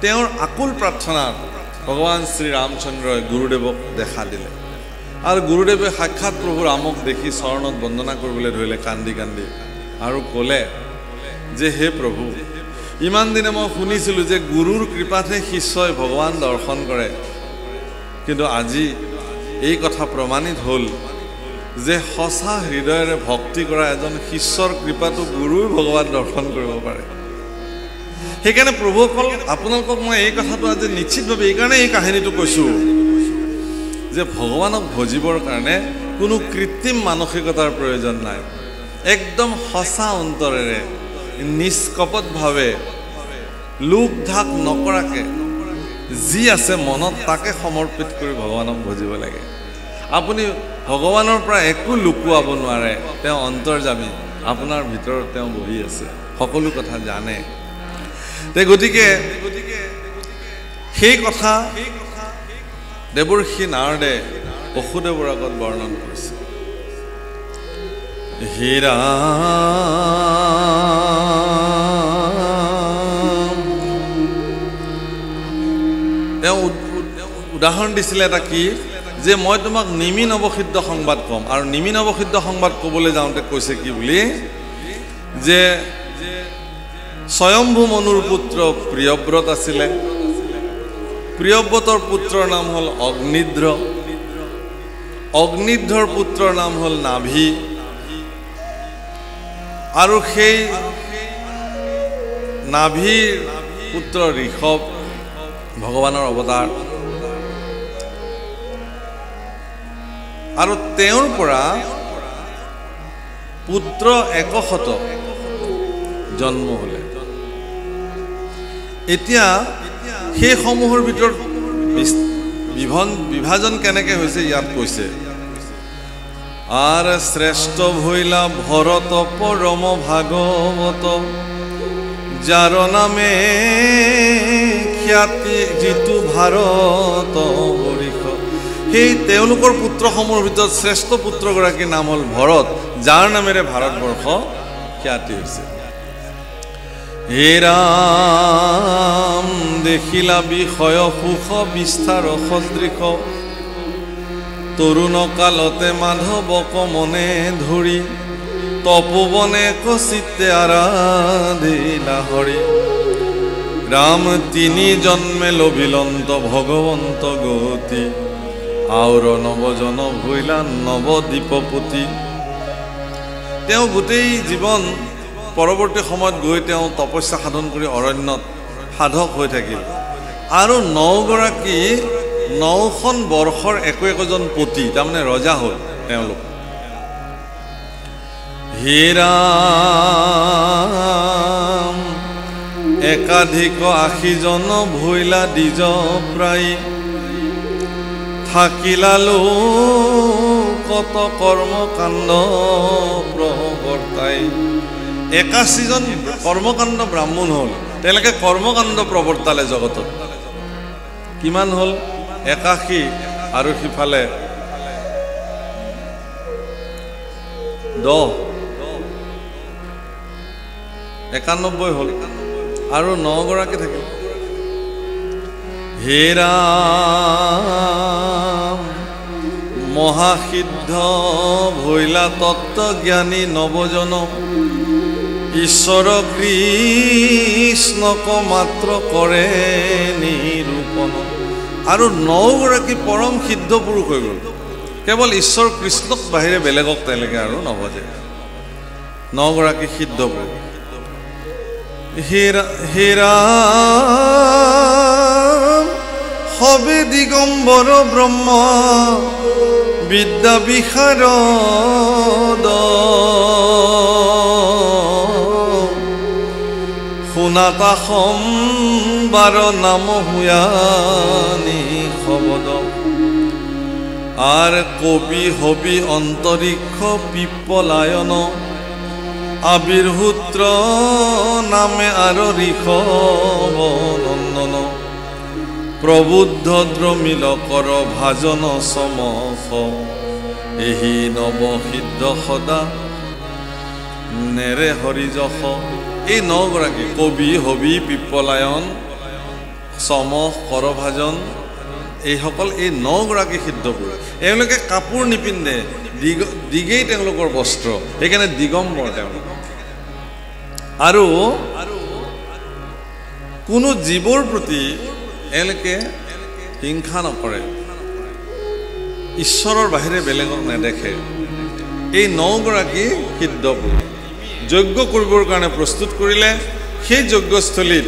তেওঁৰ আকুল প্ৰাৰ্থনাত ভগৱান শ্ৰী ৰামচন্দ্ৰই গুৰুদেৱক দেখা দিলে আৰু গুৰুদেৱে সাক্ষাৎ প্ৰভু ৰামক দেখি চৰণত বন্দনা কৰিবলৈ ধৰিলে কান্দি কান্দি আৰু ক'লে যে হে প্ৰভু ইমান দিনে মই শুনিছিলোঁ যে গুৰুৰ কৃপাতহে শিষ্যই ভগৱান দৰ্শন কৰে কিন্তু আজি এই কথা প্ৰমাণিত হ'ল যে সঁচা হৃদয়েৰে ভক্তি কৰা এজন শিষ্যৰ কৃপাটো গুৰুই ভগৱান দৰ্শন কৰিব পাৰে সেইকাৰণে প্ৰভুসকল আপোনালোকক মই এই কথাটো আজি নিশ্চিতভাৱে এইকাৰণে এই কাহিনীটো কৈছোঁ যে ভগৱানক ভজিবৰ কাৰণে কোনো কৃত্ৰিম মানসিকতাৰ প্ৰয়োজন নাই একদম সঁচা অন্তৰেৰে নিষ্কপটভাৱে লোক ঢাক নকৰাকৈ যি আছে মনত তাকে সমৰ্পিত কৰি ভগৱানক ভজিব লাগে আপুনি ভগৱানৰ পৰা একো লুকুৱাব নোৱাৰে তেওঁ অন্তৰ্যামী আপোনাৰ ভিতৰত তেওঁ বহি আছে সকলো কথা জানে গতিকে সেই কথা দেৱৰ্ষি নাৰদে বসুদেৱৰ আগত বৰ্ণন কৰিছে হীৰা তেওঁ উদাহৰণ দিছিলে এটা কি যে মই তোমাক নিমি নৱসিদ্ধ সংবাদ ক'ম। আৰু নিমি নৱসিদ্ধ সংবাদ ক'বলৈ যাওঁতে কৈছে কি বুলি, যে স্বয়ম্ভু মনুৰ পুত্ৰ প্ৰিয়ব্ৰত আছিলে, প্ৰিয়ব্ৰতৰ পুত্ৰৰ নাম হ'ল অগ্নিদ্ৰ, অগ্নিদ্ৰৰ পুত্ৰৰ নাম হ'ল নাভি, আৰু সেই নাভিৰ পুত্ৰ ঋষভ ভগৱানৰ অৱতাৰ। আৰু তেওঁৰ পৰা পুত্ৰ 100 জন্ম হ'লে। এতিয়া সেই সমূহৰ ভিতৰত বিভাজন কেনেকৈ হৈছে ইয়াত কৈছে, আৰ শ্ৰেষ্ঠ ভৈলা ভৰত পৰম ভাগবত, যাৰ নামে খ্যাতি যিটো ভাৰত বৰিষ। সেই তেওঁলোকৰ পুত্ৰসমূহৰ ভিতৰত শ্ৰেষ্ঠ পুত্ৰগৰাকীৰ নাম হ'ল ভৰত, যাৰ নামেৰে ভাৰতবৰ্ষ খ্যাতি হৈছে। হে ৰাম দেখিলা বিষয় সুখ বিস্তাৰ সদৃশ, তৰুণ কালতে মাধৱক মনে ধৰি, তপোবনে কচিতে আৰাধিলা হৰি। ৰাম তিনি জন্মে লভিলন্ত ভগৱন্ত গতি, আউৰ নৱজন ভৈলা নৱদ্বীপপতি। তেওঁ গোটেই জীৱন পৰৱৰ্তী সময়ত গৈ তেওঁ তপস্যা সাধন কৰি অৰণ্যত সাধক হৈ থাকিল, আৰু 9গৰাকী 9খন বৰ্ষৰ একোজন পতি, তাৰমানে ৰজা হ'ল তেওঁলোক। হে ৰাম একাধিক 80 জন ভৈলা দ্বিজ প্ৰায়, থাকিলালো কত কৰ্মকাণ্ড প্ৰৱৰ্তাই। 81 জন কৰ্মকাণ্ড ব্ৰাহ্মণ হ'ল, তেওঁলোকে কৰ্মকাণ্ড প্ৰৱৰ্তালে জগতত। কিমান হ'ল? 81, আৰু সিফালে 10, 91 হ'ল, আৰু 9গৰাকী থাকিল। হে ৰাম মহাসিদ্ধ ভৈলা তত্ত্বজ্ঞানী নৱজন, ঈশ্বৰ কৃষ্ণক মাত্ৰ কৰে নিৰূপণ। আৰু 9গৰাকী পৰম সিদ্ধ পুৰুষ হৈ গ'ল, কেৱল ঈশ্বৰ কৃষ্ণক বাহিৰে বেলেগক তেওঁলোকে আৰু নভজে। 9গৰাকী সিদ্ধ পুৰুষ। হে ৰাম সবে দিগম্বৰ ব্ৰহ্ম বিদ্যা বিশাৰদ, শুনাতা সম্বাৰ নাম হুয়ানি শবদ। আর কবি হবি অন্তরিক্ষ পিপ্পলায়ন, আবির্ভূত্র নামে আর ঋষভ নন্দন। প্রবুদ্ধ দ্রমিল কর ভাজন সমখ, এহি নবসিদ্ধ সদা নেৰে হৰিযশ। এই 9গৰাকী কবি হবি পিপ্পলায়ন সমখ কৰভাজন, এইসকল এই 9গৰাকী সিদ্ধ পুৰুষ। এওঁলোকে কাপোৰ নিপিন্ধে, দিগেই তেওঁলোকৰ বস্ত্ৰ, সেইকাৰণে দিগম্বৰ তেওঁলোক। আৰু কোনো জীৱৰ প্ৰতি এওঁলোকে হিংসা নকৰে, ঈশ্বৰৰ বাহিৰে বেলেগক নেদেখে। এই 9গৰাকী সিদ্ধ পুৰুষ যজ্ঞ কৰিবৰ কাৰণে প্ৰস্তুত কৰিলে, সেই যজ্ঞস্থলীত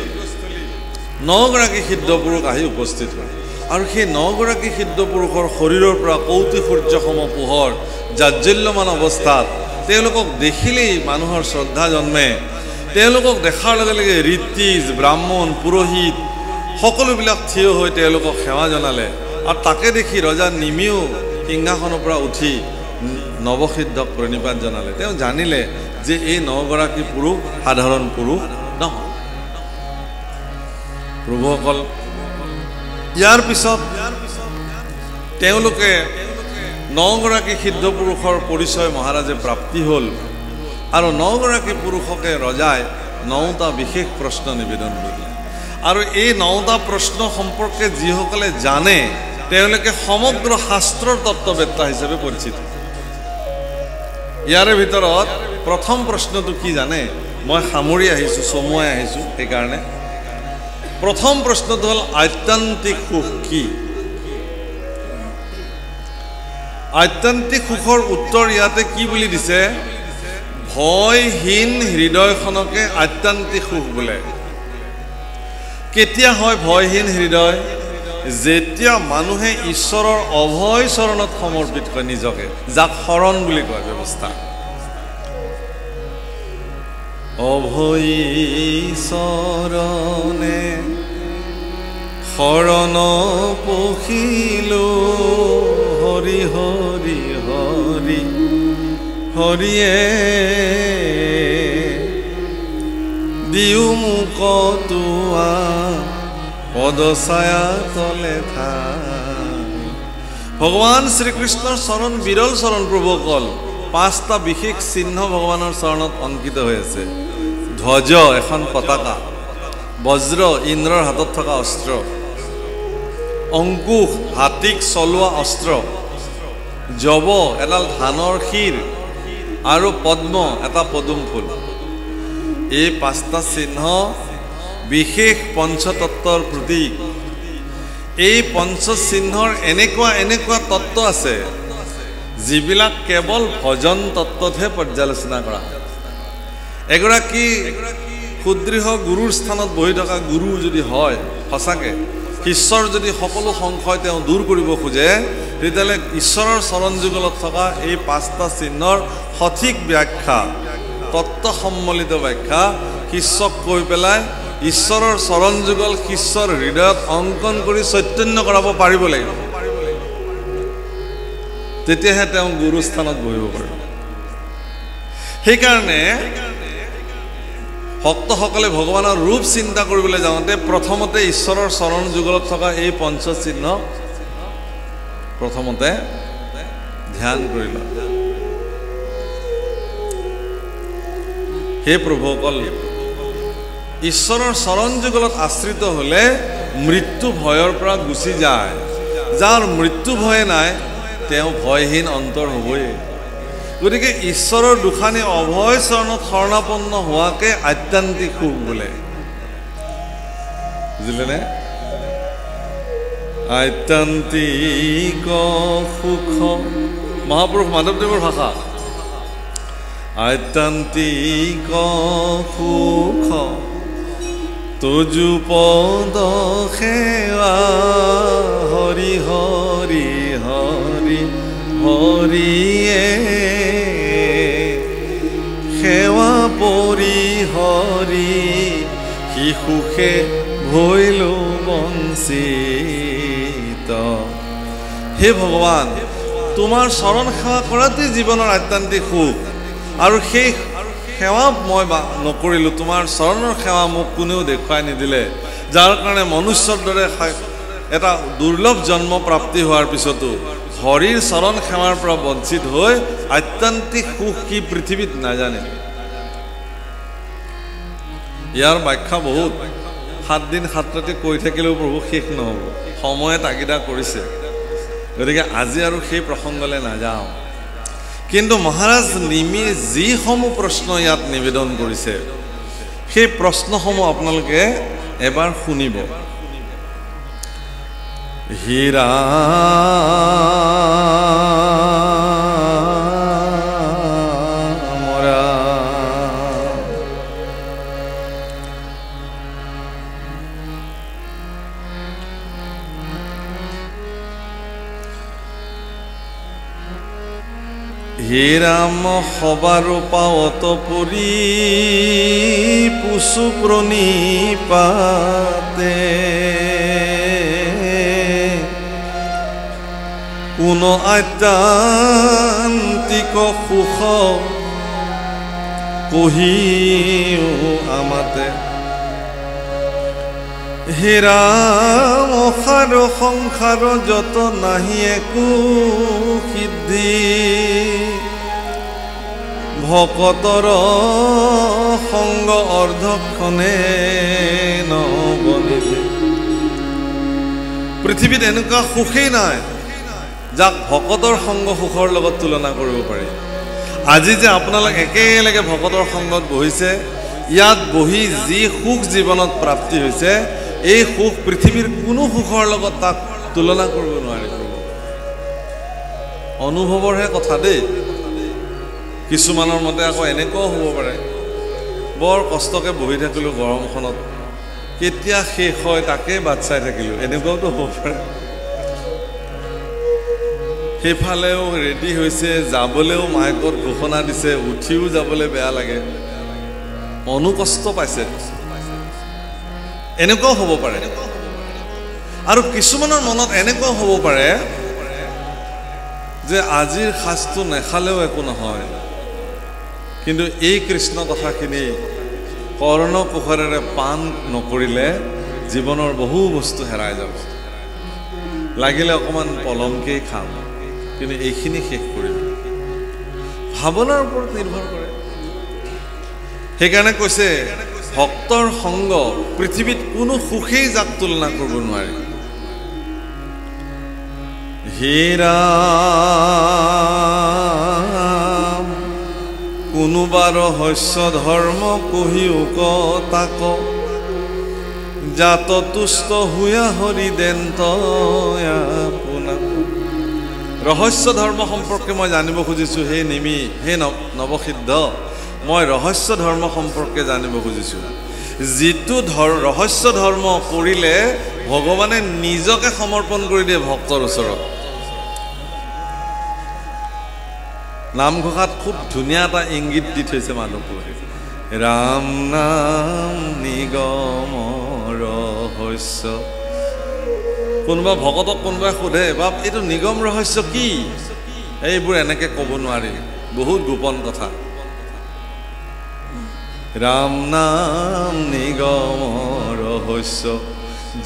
9গৰাকী সিদ্ধ পুৰুষ আহি উপস্থিত হয়। আৰু সেই 9গৰাকী সিদ্ধ পুৰুষৰ শৰীৰৰ পৰা কৌতুক সূৰ্যসম পোহৰ জাজ্জল্যমান অৱস্থাত তেওঁলোকক দেখিলেই মানুহৰ শ্ৰদ্ধা জন্মে। তেওঁলোকক দেখাৰ লগে লগে ঋত্বিজ, ব্ৰাহ্মণ, পুৰোহিত সকলোবিলাক থিয় হৈ তেওঁলোকক সেৱা জনালে। আৰু তাকে দেখি ৰজা নিমিও সিংহাসনৰ পৰা উঠি নৱসিদ্ধক প্ৰণিপাত জনালে। তেওঁ জানিলে যে এই 9গৰাকী পুৰুষ সাধাৰণ পুৰুষ নহয়। প্ৰভুসকল, ইয়াৰ পিছত তেওঁলোকে 9গৰাকী সিদ্ধ পুৰুষৰ পৰিচয় মহাৰাজে প্ৰাপ্তি হ'ল, আৰু 9গৰাকী পুৰুষকে ৰজাই 9টা বিশেষ প্ৰশ্ন নিবেদন কৰিলে। আৰু এই 9টা প্ৰশ্ন সম্পৰ্কে যিসকলে জানে তেওঁলোকে সমগ্ৰ শাস্ত্ৰৰ তত্ত্ববেত্তা হিচাপে পৰিচিত। ইয়াৰে ভিতৰত প্ৰথম প্ৰশ্নটো কি জানে? মই সামৰি আহিছোঁ, চমুৱাই আহিছোঁ, সেইকাৰণে প্ৰথম প্ৰশ্নটো হ'ল আত্যন্তিক সুখ কি? আত্যন্তিক সুখৰ উত্তৰ ইয়াতে কি বুলি দিছে? ভয়হীন হৃদয়খনকে আত্যন্তিক সুখ বোলে। কেতিয়া হয় ভয়হীন হৃদয়? যেতিয়া মানুহে ঈশ্বৰৰ অভয় চৰণত সমৰ্পিত কৰে নিজকে, যাক শৰণ বুলি কয় ব্যৱস্থা। অভয় চৰণে শৰণ পখিলো, হৰি হৰি হৰি হৰিয়ে দিও মোক তোৱা পদছায়া তলে ঠাই। ভগৱান শ্ৰীকৃষ্ণৰ চৰণ বিৰল চৰণ প্ৰভুসকল। 5টা বিশেষ চিহ্ন ভগৱানৰ চৰণত অংকিত হৈ আছে। ধ্বজ এখন পতাকা, বজ্ৰ ইন্দ্ৰৰ হাতত থকা অস্ত্ৰ, অংকুশ হাতীক চলোৱা অস্ত্ৰ, জব এডাল ধানৰ শিৰ আৰু পদ্ম এটা পদুম ফুল। এই 5টা চিহ্ন বিশেষ পঞ্চতত্বৰ প্ৰতীক। এই পঞ্চচিহ্নৰ এনেকুৱা তত্ত্ব আছে যিবিলাক কেৱল ভজন তত্ত্বতহে পৰ্যালোচনা কৰা। এগৰাকী সুদৃঢ় গুৰুৰ স্থানত বহি থকা গুৰু যদি হয়, সঁচাকৈ ঈশ্বৰ যদি সকলো সংশয় তেওঁ দূৰ কৰিব খোজে, তেতিয়াহ'লে ঈশ্বৰৰ চৰণ যুগলত থকা এই 5টা চিহ্নৰ সঠিক ব্যাখ্যা, তত্ত্ব সম্মিলিত ব্যাখ্যা শিষ্যক কৈ পেলাই ঈশ্বৰৰ চৰণ যুগল শিষ্যৰ হৃদয়ত অংকন কৰি চৈতন্য কৰাব পাৰিব লাগিব। তেতিয়াহে তেওঁ গুৰুস্থানত বহিব পাৰিব। সেইকাৰণে ভক্তসকলে ভগৱানৰ ৰূপ চিন্তা কৰিবলৈ যাওঁতে প্ৰথমতে ঈশ্বৰৰ চৰণ যুগলত থকা এই পঞ্চচিহ্ন প্ৰথমতে ধ্যান কৰি লয়। হে প্ৰভুসকল, ঈশ্বৰৰ চৰণ যুগলত আশ্ৰিত হ'লে মৃত্যু ভয়ৰ পৰা গুচি যায়। যাৰ মৃত্যু ভয় নাই তেওঁ ভয়হীন অন্তৰ হ'বই। গতিকে ঈশ্বৰৰ দুখানি অভয় চৰণত শৰণাপন্ন হোৱাকে আত্যন্তিক সুখ বোলে। বুজিলেনে? আত্যন্তিক সুখ মহাপুৰুষ মাধৱদেৱৰ ভাষা। আত্যন্তিক সুখ তুজু পদ সেৱা, হৰি হৰি হৰি হৰিয়ে সেৱা পৰি হৰি, সি সুখে ভৈলো বঞ্চিত। হে ভগৱান, তোমাৰ চৰণ সেৱা কৰাটোৱেই জীৱনৰ আত্যন্তিক সুখ। আৰু সেই সেৱা মই নকৰিলোঁ, তোমাৰ চৰণৰ সেৱা মোক কোনেও দেখুৱাই নিদিলে, যাৰ কাৰণে মনুষ্যৰ দৰে এটা দুৰ্লভ জন্ম প্ৰাপ্তি হোৱাৰ পিছতো হৰিৰ চৰণ সেৱাৰ পৰা বঞ্চিত হৈ আত্যন্তিক সুখ কি পৃথিৱীত নাজানে। ইয়াৰ ব্যাখ্যা বহুত, 7 দিন 7 ৰাতি কৈ থাকিলেও প্ৰভু শেষ নহ'ব, সময়ে তাগিদা কৰিছে। গতিকে আজি আৰু সেই প্ৰসংগলৈ নাযাওঁ। কিন্তু মহাৰাজ নিমিয়ে যিসমূহ প্ৰশ্ন ইয়াত নিবেদন কৰিছে, সেই প্ৰশ্নসমূহ আপোনালোকে এবাৰ শুনিব। হীৰা মৰা হে ৰাম সবাৰো পাৱত পৰি পুচু প্ৰণিপাতে, কোন আত্যন্তিক সুখ কহিও আমাতে। হে ৰাম অসাৰ সংসাৰ যত নাহি একো সিদ্ধি, ভকতৰ সংগ অৰ্ধক্ষণে নবনিলে। পৃথিৱীত এনেকুৱা সুখেই নাই যাক ভকতৰ সংগ সুখৰ লগত তুলনা কৰিব পাৰি। আজি যে আপোনালোক একেলগে ভকতৰ সংগত বহিছে, ইয়াত বহি যি সুখ জীৱনত প্ৰাপ্তি হৈছে, এই সুখ পৃথিৱীৰ কোনো সুখৰ লগত তাক তুলনা কৰিব নোৱাৰি। অনুভৱৰহে কথা দেই। কিছুমানৰ মতে আকৌ এনেকুৱাও হ'ব পাৰে, বৰ কষ্টকৈ বহি থাকিলোঁ গৰমখনত, কেতিয়া শেষ হয় তাকে বাট চাই থাকিলোঁ, এনেকুৱাওতো হ'ব পাৰে। সেইফালেও ৰেডি হৈছে, যাবলৈও মাইকত ঘোষণা দিছে, উঠিও যাবলৈ বেয়া লাগে, মনো কষ্ট পাইছে, এনেকুৱাও হ'ব পাৰে। আৰু কিছুমানৰ মনত এনেকুৱাও হ'ব পাৰে যে আজিৰ সাজটো নেখালেও একো নহয়, কিন্তু এই কৃষ্ণ কথাখিনি কৰ্ণকুশলেৰে পান নকৰিলে জীৱনৰ বহু বস্তু হেৰাই যাব। লাগিলে অকণমান পলমকেই খাম, কিন্তু এইখিনি শেষ কৰিম। ভাৱনাৰ ওপৰত নিৰ্ভৰ কৰে। সেইকাৰণে কৈছে ভক্তৰ সংগ পৃথিৱীত কোনো সুখেই যাক তুলনা কৰিব নোৱাৰি। হীৰা কোনোবা ৰহস্য ধৰ্ম কহিও তাক, জাত তুষ্ট হুয়া হৰি দেন্ত আপোনাক। ৰহস্য ধৰ্ম সম্পৰ্কে মই জানিব খুজিছোঁ, হে নিমি, হে নৱসিদ্ধ, মই ৰহস্য ধৰ্ম সম্পৰ্কে জানিব খুজিছোঁ। যিটো ৰহস্য ধৰ্ম কৰিলে ভগৱানে নিজকে সমৰ্পণ কৰি দিয়ে ভক্তৰ ওচৰত। নামঘোষাত খুব ধুনীয়া এটা ইংগিত দি থৈছে মানুহবোৰে, ৰাম নাম নিগম ৰহস্য। কোনোবা ভকতক কোনোবাই সোধে, বাপ এইটো নিগম ৰহস্য কি? এইবোৰ এনেকে ক'ব নোৱাৰি, বহুত গোপন কথা। ৰাম নাম নিগম ৰহস্য,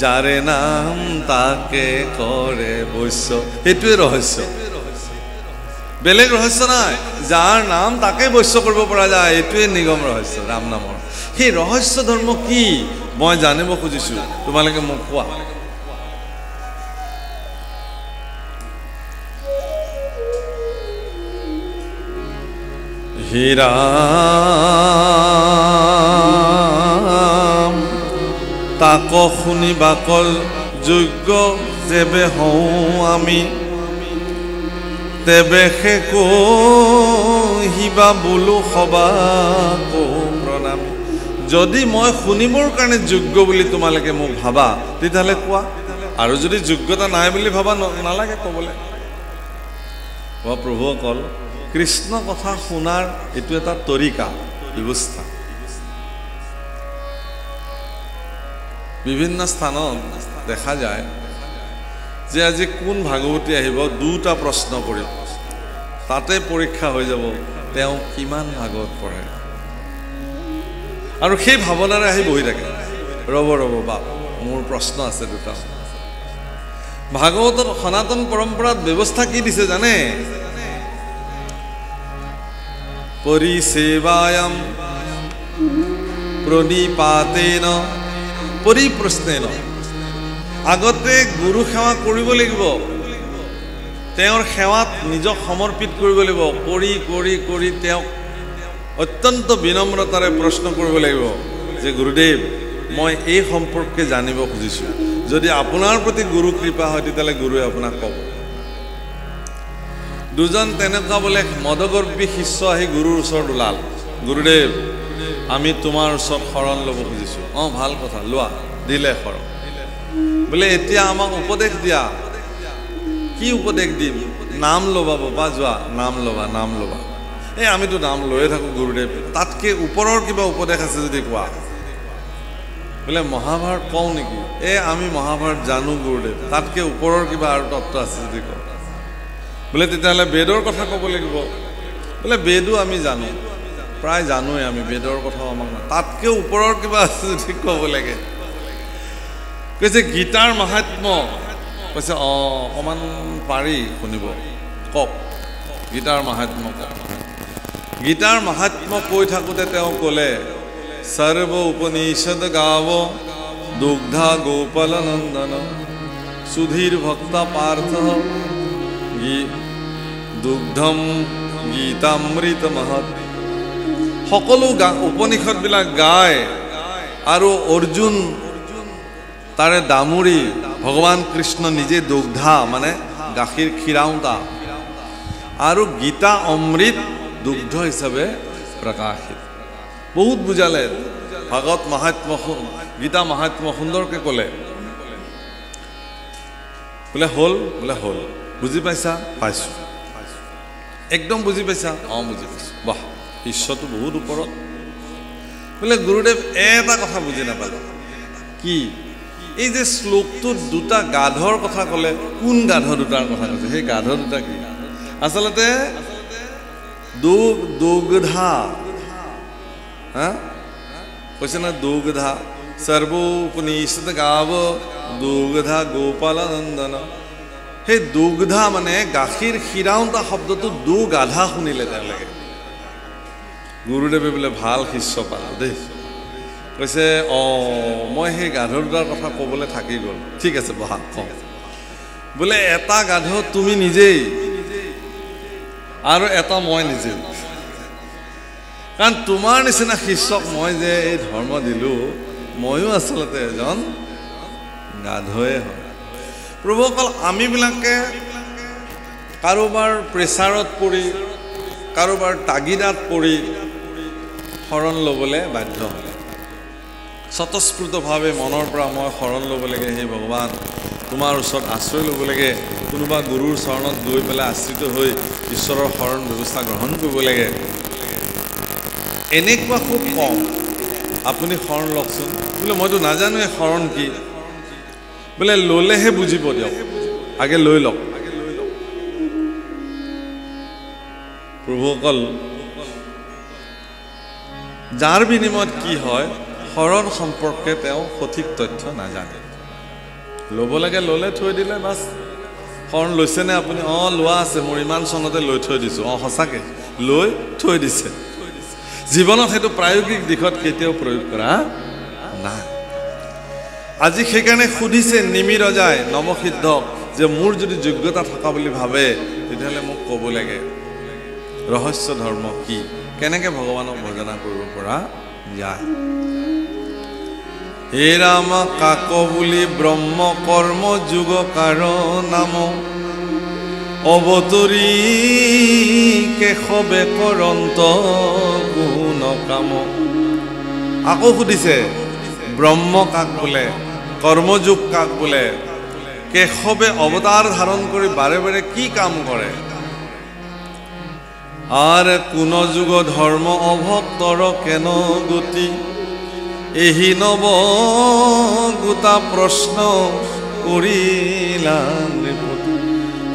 যাৰে নাম তাকে কৰে বৈশ্য। সেইটোৱে ৰহস্য, বেলেগ ৰহস্য নাই। যাৰ নাম তাকে বৈশ্য কৰিব পৰা যায়, এইটোৱে নিগম ৰহস্য ৰাম নামৰ। সেই ৰহস্য ধৰ্ম কি মই জানিব খুজিছোঁ, তোমালোকে মোক কোৱা। হীৰাম তাক শুনি বাকল যোগ্য যেবে হওঁ আমি, তেবে সে কহিবা বোলো সবাক প্ৰণামী। যদি মই শুনিবৰ কাৰণে যোগ্য বুলি তোমালোকে মোক ভাবা, তেতিয়াহ'লে কোৱা। আৰু যদি যোগ্যতা নাই বুলি ভাবা, নালাগে ক'বলৈ। প্ৰভুসকল, কৃষ্ণ কথা শুনাৰ এইটো এটা তৰিকা, ব্যৱস্থা। বিভিন্ন স্থানত দেখা যায় যে আজি কোন ভাগৱতী আহিব, দুটা প্ৰশ্ন কৰিব, তাতে পৰীক্ষা হৈ যাব তেওঁ কিমান ভাগৱত পঢ়ে। আৰু সেই ভাৱনাৰে আহি বহি থাকে, ৰ'ব বাপ মোৰ প্ৰশ্ন আছে দুটা। ভাগৱতত সনাতন পৰম্পৰাত ব্যৱস্থা কি দিছে জানে? পৰিসেৱায়াম প্ৰণিপাতেন পৰিপ্ৰশ্নেন। আগতে গুৰু সেৱা কৰিব লাগিব, তেওঁৰ সেৱাত নিজক সমৰ্পিত কৰিব লাগিব। কৰি তেওঁক অত্যন্ত বিনম্ৰতাৰে প্ৰশ্ন কৰিব লাগিব যে গুৰুদেৱ, মই এই সম্পৰ্কে জানিব খুজিছোঁ। যদি আপোনাৰ প্ৰতি গুৰু কৃপা হয়, তেতিয়াহ'লে গুৰুৱে আপোনাক ক'ব। দুজন তেনেকুৱা বোলে মদগৰ্বী শিষ্য আহি গুৰুৰ ওচৰত ওলাল, গুৰুদেৱ আমি তোমাৰ ওচৰত শৰণ ল'ব খুজিছোঁ। অঁ ভাল কথা, লোৱা। দিলে শৰণ। বোলে এতিয়া আমাক উপদেশ দিয়া। কি উপদেশ দিম? নাম ল'বা বাবা, যোৱা নাম ল'বা। এই আমিতো নাম লৈয়ে থাকোঁ গুৰুদেৱ, তাতকৈ ওপৰৰ কিবা উপদেশ আছে যদি কোৱা। বোলে মহাভাৰত কওঁ নেকি? আমি মহাভাৰত জানো গুৰুদেৱ, তাতকৈ ওপৰৰ কিবা আৰু তত্ত্ব আছে যদি কওঁ। বোলে তেতিয়াহ'লে বেদৰ কথা ক'ব লাগিব। বোলে বেদো আমি জানো, প্ৰায় জানোৱেই আমি, বেদৰ কথাও আমাক তাতকৈ ওপৰৰ কিবা আছে যদি ক'ব লাগে। কৈছে গীতাৰ মাহাত্ম্য। কৈছে অকণমান পাৰি শুনিব, কওক গীতাৰ মাহাত্ম্য কওক। গীতাৰ মাহাত্ম্য কৈ থাকোঁতে তেওঁ ক'লে, সৰ্ব উপনিষদ গাৱ দুগ্ধা গোপাল নন্দন, সুধীৰ ভক্তা পাৰ্থ দুগ্ধম গীতামৃত মহৎ সকলো উপনিষদবিলাক গায় আৰু অৰ্জুন তাৰে দামুৰী ভগৱান কৃষ্ণ নিজে দুগ্ধা মানে গাখীৰ খীৰাওঁতা আৰু গীতা অমৃত দুগ্ধ হিচাপে প্ৰকাশিত বহুত বুজালে ভাগৱত মহাত্ম্য গীতা মহাত্ম্য সুন্দৰকৈ ক'লে বোলে হ'ল বুজি পাইছা পাইছোঁ একদম বুজি পাইছা বুজি পাইছোঁ বাহ ঈশ্বৰটো বহুত ওপৰত বোলে গুৰুদেৱ এটা কথা বুজি নাপালে কি এই যে শ্লোকটোত দুটা গাধৰ কথা ক'লে কোন গাধ দুটাৰ কথা কৈছে সেই গাধ দুটা কি আচলতে দুগ্ধা কৈছে না দুগ্ধা সৰ্বোপনিষদ গাব দুগ্ধা গোপালানন্দন সেই দুগ্ধা মানে গাখীৰ খীৰাওঁতা শব্দটো দু গাধা শুনিলে তেওঁলোকে গুৰুদেৱে বোলে ভাল শিষ্য পালোঁ দেই কৈছে মই সেই গাধ দুটাৰ কথা ক'বলৈ থাকি গ'ল ঠিক আছে বহা কওঁ বোলে এটা গাধ তুমি নিজেই আৰু এটা মই নিজেই কাৰণ তোমাৰ নিচিনা শিষ্যক মই যে এই ধৰ্ম দিলোঁ ময়ো আচলতে এজন গাধয়ে হয় প্ৰভুসকল আমিবিলাকে কাৰোবাৰ প্ৰেছাৰত পৰি কাৰোবাৰ তাগিদাত পৰি শৰণ ল'বলৈ বাধ্য হয় স্বতঃস্ফূৰ্তভাৱে মনৰ পৰা মই শৰণ ল'ব লাগে হে ভগৱান তোমাৰ ওচৰত আশ্ৰয় ল'ব লাগে কোনোবা গুৰুৰ চৰণত গৈ পেলাই আশ্ৰিত হৈ ঈশ্বৰৰ শৰণ ব্যৱস্থা গ্ৰহণ কৰিব লাগে এনেকুৱা খুব কম আপুনি শৰণ লওকচোন বোলে মইতো নাজানোৱে শৰণ কি বোলে ল'লেহে বুজিব দিয়ক আগে লৈ লওক প্ৰভুসকল যাৰ বিনিময়ত কি হয় শৰণ সম্পৰ্কে তেওঁ সঠিক তথ্য নাজানে ল'ব লাগে ল'লে থৈ দিলে বাছ শৰণ লৈছেনে আপুনি লোৱা আছে মোৰ ইমান চনতে লৈ থৈ দিছোঁ সঁচাকৈ লৈ থৈ দিছে জীৱনত সেইটো প্ৰায়োগিক দিশত কেতিয়াও প্ৰয়োগ কৰা নাই আজি সেইকাৰণে সুধিছে নিমি ৰজাই নৱসিদ্ধক যে মোৰ যদি যোগ্যতা থকা বুলি ভাবে তেতিয়াহ'লে মোক ক'ব লাগে ৰহস্য ধৰ্ম কি কেনেকৈ ভগৱানক ভজনা কৰিব পৰা যায় হে ৰাম কাক বুলি ব্ৰহ্ম কৰ্ম যোগ কাৰণ নাম অৱতৰী কেশৱে কৰন্ত গুণ কাম আকৌ সুধিছে ব্ৰহ্ম কাক বোলে কৰ্মযোগ কাক বোলে কেশৱে অৱতাৰ ধাৰণ কৰি বাৰে বাৰে কি কাম কৰে আৰ কোন যুগ ধৰ্ম অভক্তৰ কেন গতি এহি নব গোটা প্ৰশ্ন কৰিলা নৃপতি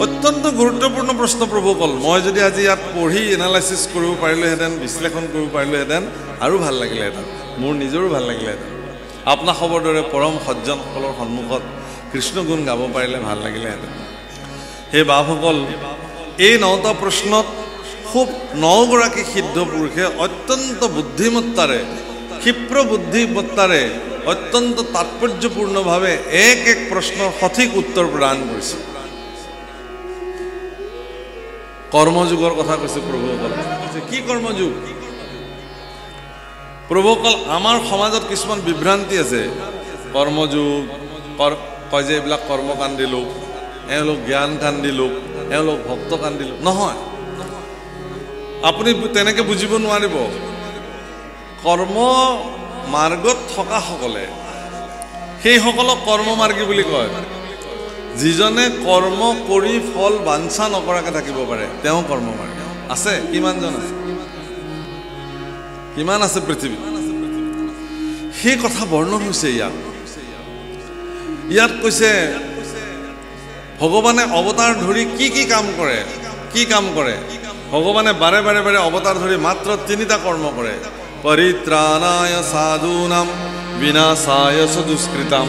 অত্যন্ত গুৰুত্বপূৰ্ণ প্ৰশ্ন প্ৰভুসকল মই যদি আজি ইয়াত পঢ়ি এনালাইচিছ কৰিব পাৰিলোহেঁতেন বিশ্লেষণ কৰিব পাৰিলোহেঁতেন আৰু ভাল লাগিলেহেঁতেন মোৰ নিজৰো ভাল লাগিলেহেঁতেন আপোনাৰ খবৰ দৰে পৰম সজ্জনসকলৰ সন্মুখত কৃষ্ণ গুণ গাব পাৰিলে ভাল লাগিলেহেঁতেন হে বাপসকল এই 9টা প্ৰশ্নত খুব 9 গৰাকী সিদ্ধ পুৰুষে অত্যন্ত বুদ্ধিমত্তাৰে ক্ষিপ্ৰ বুদ্ধিমত্তাৰে অত্যন্ত তাৎপৰ্যপূৰ্ণভাৱে এক এক প্ৰশ্নৰ সঠিক উত্তৰ প্ৰদান কৰিছে কৰ্মযোগৰ কথা কৈছে প্ৰভুসকল কি কৰ্মযোগ প্ৰভুসকল আমাৰ সমাজত কিছুমান বিভ্ৰান্তি আছে কৰ্মযোগ কয় যে এইবিলাক কৰ্মকাণ্ডী লোক এওঁলোক জ্ঞানকাণ্ডী লোক এওঁলোক ভক্তকাণ্ডী লোক নহয় আপুনি তেনেকৈ বুজিব নোৱাৰিব কৰ্ম মাৰ্গত থকা সকলে সেইসকলক কৰ্মমাৰ্গী বুলি কয় যিজনে কৰ্ম কৰি ফল বাঞ্ছা নকৰাকৈ থাকিব পাৰে তেওঁ কৰ্মমাৰ্গী আছে কিমানজন আছে কিমান আছে পৃথিৱীত সেই কথা বৰ্ণন হৈছে ইয়াত কৈছে ভগৱানে অৱতাৰ ধৰি কি কাম কৰে ভগৱানে বাৰে বাৰে বাৰে অৱতাৰ ধৰি মাত্ৰ 3টা কৰ্ম কৰে পৰিত্ৰাণায় সাধূনাম বিনাশায় দুষ্কৃতাম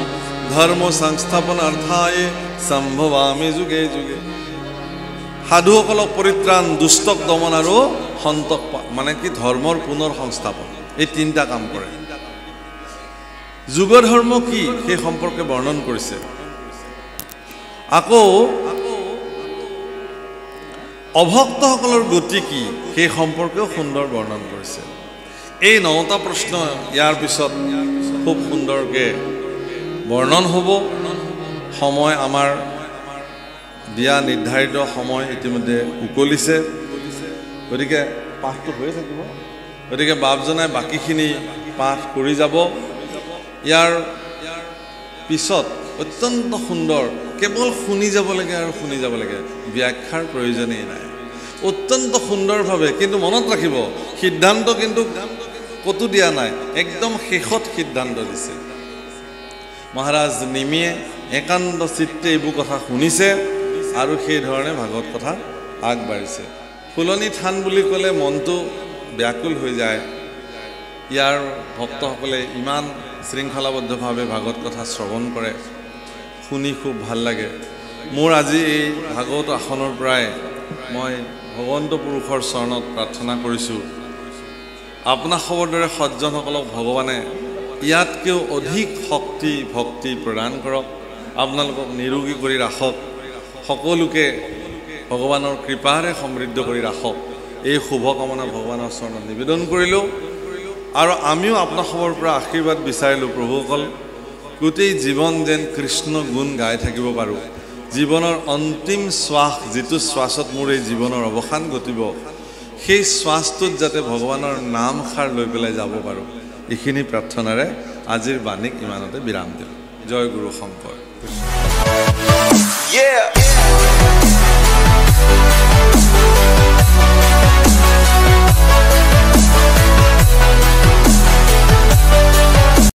ধৰ্ম সংস্থাপনাৰ্থায় সম্ভৱামি যুগে যুগে সাধুসকলক পৰিত্ৰাণ দুষ্টক দমন আৰু সন্তক মানে কি ধৰ্মৰ পুনৰ সংস্থাপন এই 3টা কাম কৰে যুগ ধৰ্ম কি সেই সম্পৰ্কে বৰ্ণন কৰিছে আকৌ অভক্তসকলৰ গতি কি সেই সম্পৰ্কেও সুন্দৰ বৰ্ণন কৰিছে। এই 9টা প্ৰশ্ন ইয়াৰ পিছত খুব সুন্দৰকৈ বৰ্ণন হ'ব। সময় আমাৰ দিয়া নিৰ্ধাৰিত সময় ইতিমধ্যে উকলিছে, গতিকে পাঠটো হৈ থাকিব। গতিকে বাপজনাই বাকীখিনি পাঠ কৰি যাব। ইয়াৰ পিছত অত্যন্ত সুন্দৰ, কেৱল শুনি যাব লাগে আৰু শুনি যাব লাগে, ব্যাখ্যাৰ প্ৰয়োজনেই নাই। অত্যন্ত সুন্দৰভাৱে, কিন্তু মনত ৰাখিব সিদ্ধান্ত কিন্তু ক'তো দিয়া নাই, একদম শেষত সিদ্ধান্ত দিছে। মহাৰাজ নিমিয়ে একান্ত চিত্তে এইবোৰ কথা শুনিছে আৰু সেইধৰণে ভাগৱত কথা আগবাঢ়িছে। ফুলনি থান বুলি ক'লে মনটো ব্যাকুল হৈ যায়। ইয়াৰ ভক্তসকলে ইমান শৃংখলাবদ্ধভাৱে ভাগৱত কথা শ্ৰৱণ কৰে, শুনি খুব ভাল লাগে। মোৰ আজি এই ভাগৱত আসনৰ পৰাই মই ভগৱন্ত পুৰুষৰ চৰণত প্ৰাৰ্থনা কৰিছোঁ, আপোনাসৱৰ দৰে সজ্জনসকলক ভগৱানে ইয়াতকৈও অধিক শক্তি ভক্তি প্ৰদান কৰক, আপোনালোকক নিৰোগী কৰি ৰাখক, সকলোকে ভগৱানৰ কৃপাৰে সমৃদ্ধ কৰি ৰাখক। এই শুভকামনা ভগৱানৰ চৰণত নিবেদন কৰিলোঁ। আৰু আমিও আপোনাসৱৰ পৰা আশীৰ্বাদ বিচাৰিলোঁ, প্ৰভুসকল গোটেই জীৱন যেন কৃষ্ণ গুণ গাই থাকিব পাৰোঁ। জীৱনৰ অন্তিম শ্বাস, যিটো শ্বাসত মোৰ এই জীৱনৰ অৱসান ঘটিব, সেই শ্বাসটোত যাতে ভগৱানৰ নামষাৰ লৈ পেলাই যাব পাৰোঁ, এইখিনি প্ৰাৰ্থনাৰে আজিৰ বাণীক ইমানতে বিৰাম দিওঁ। জয় গুৰু শংকৰ।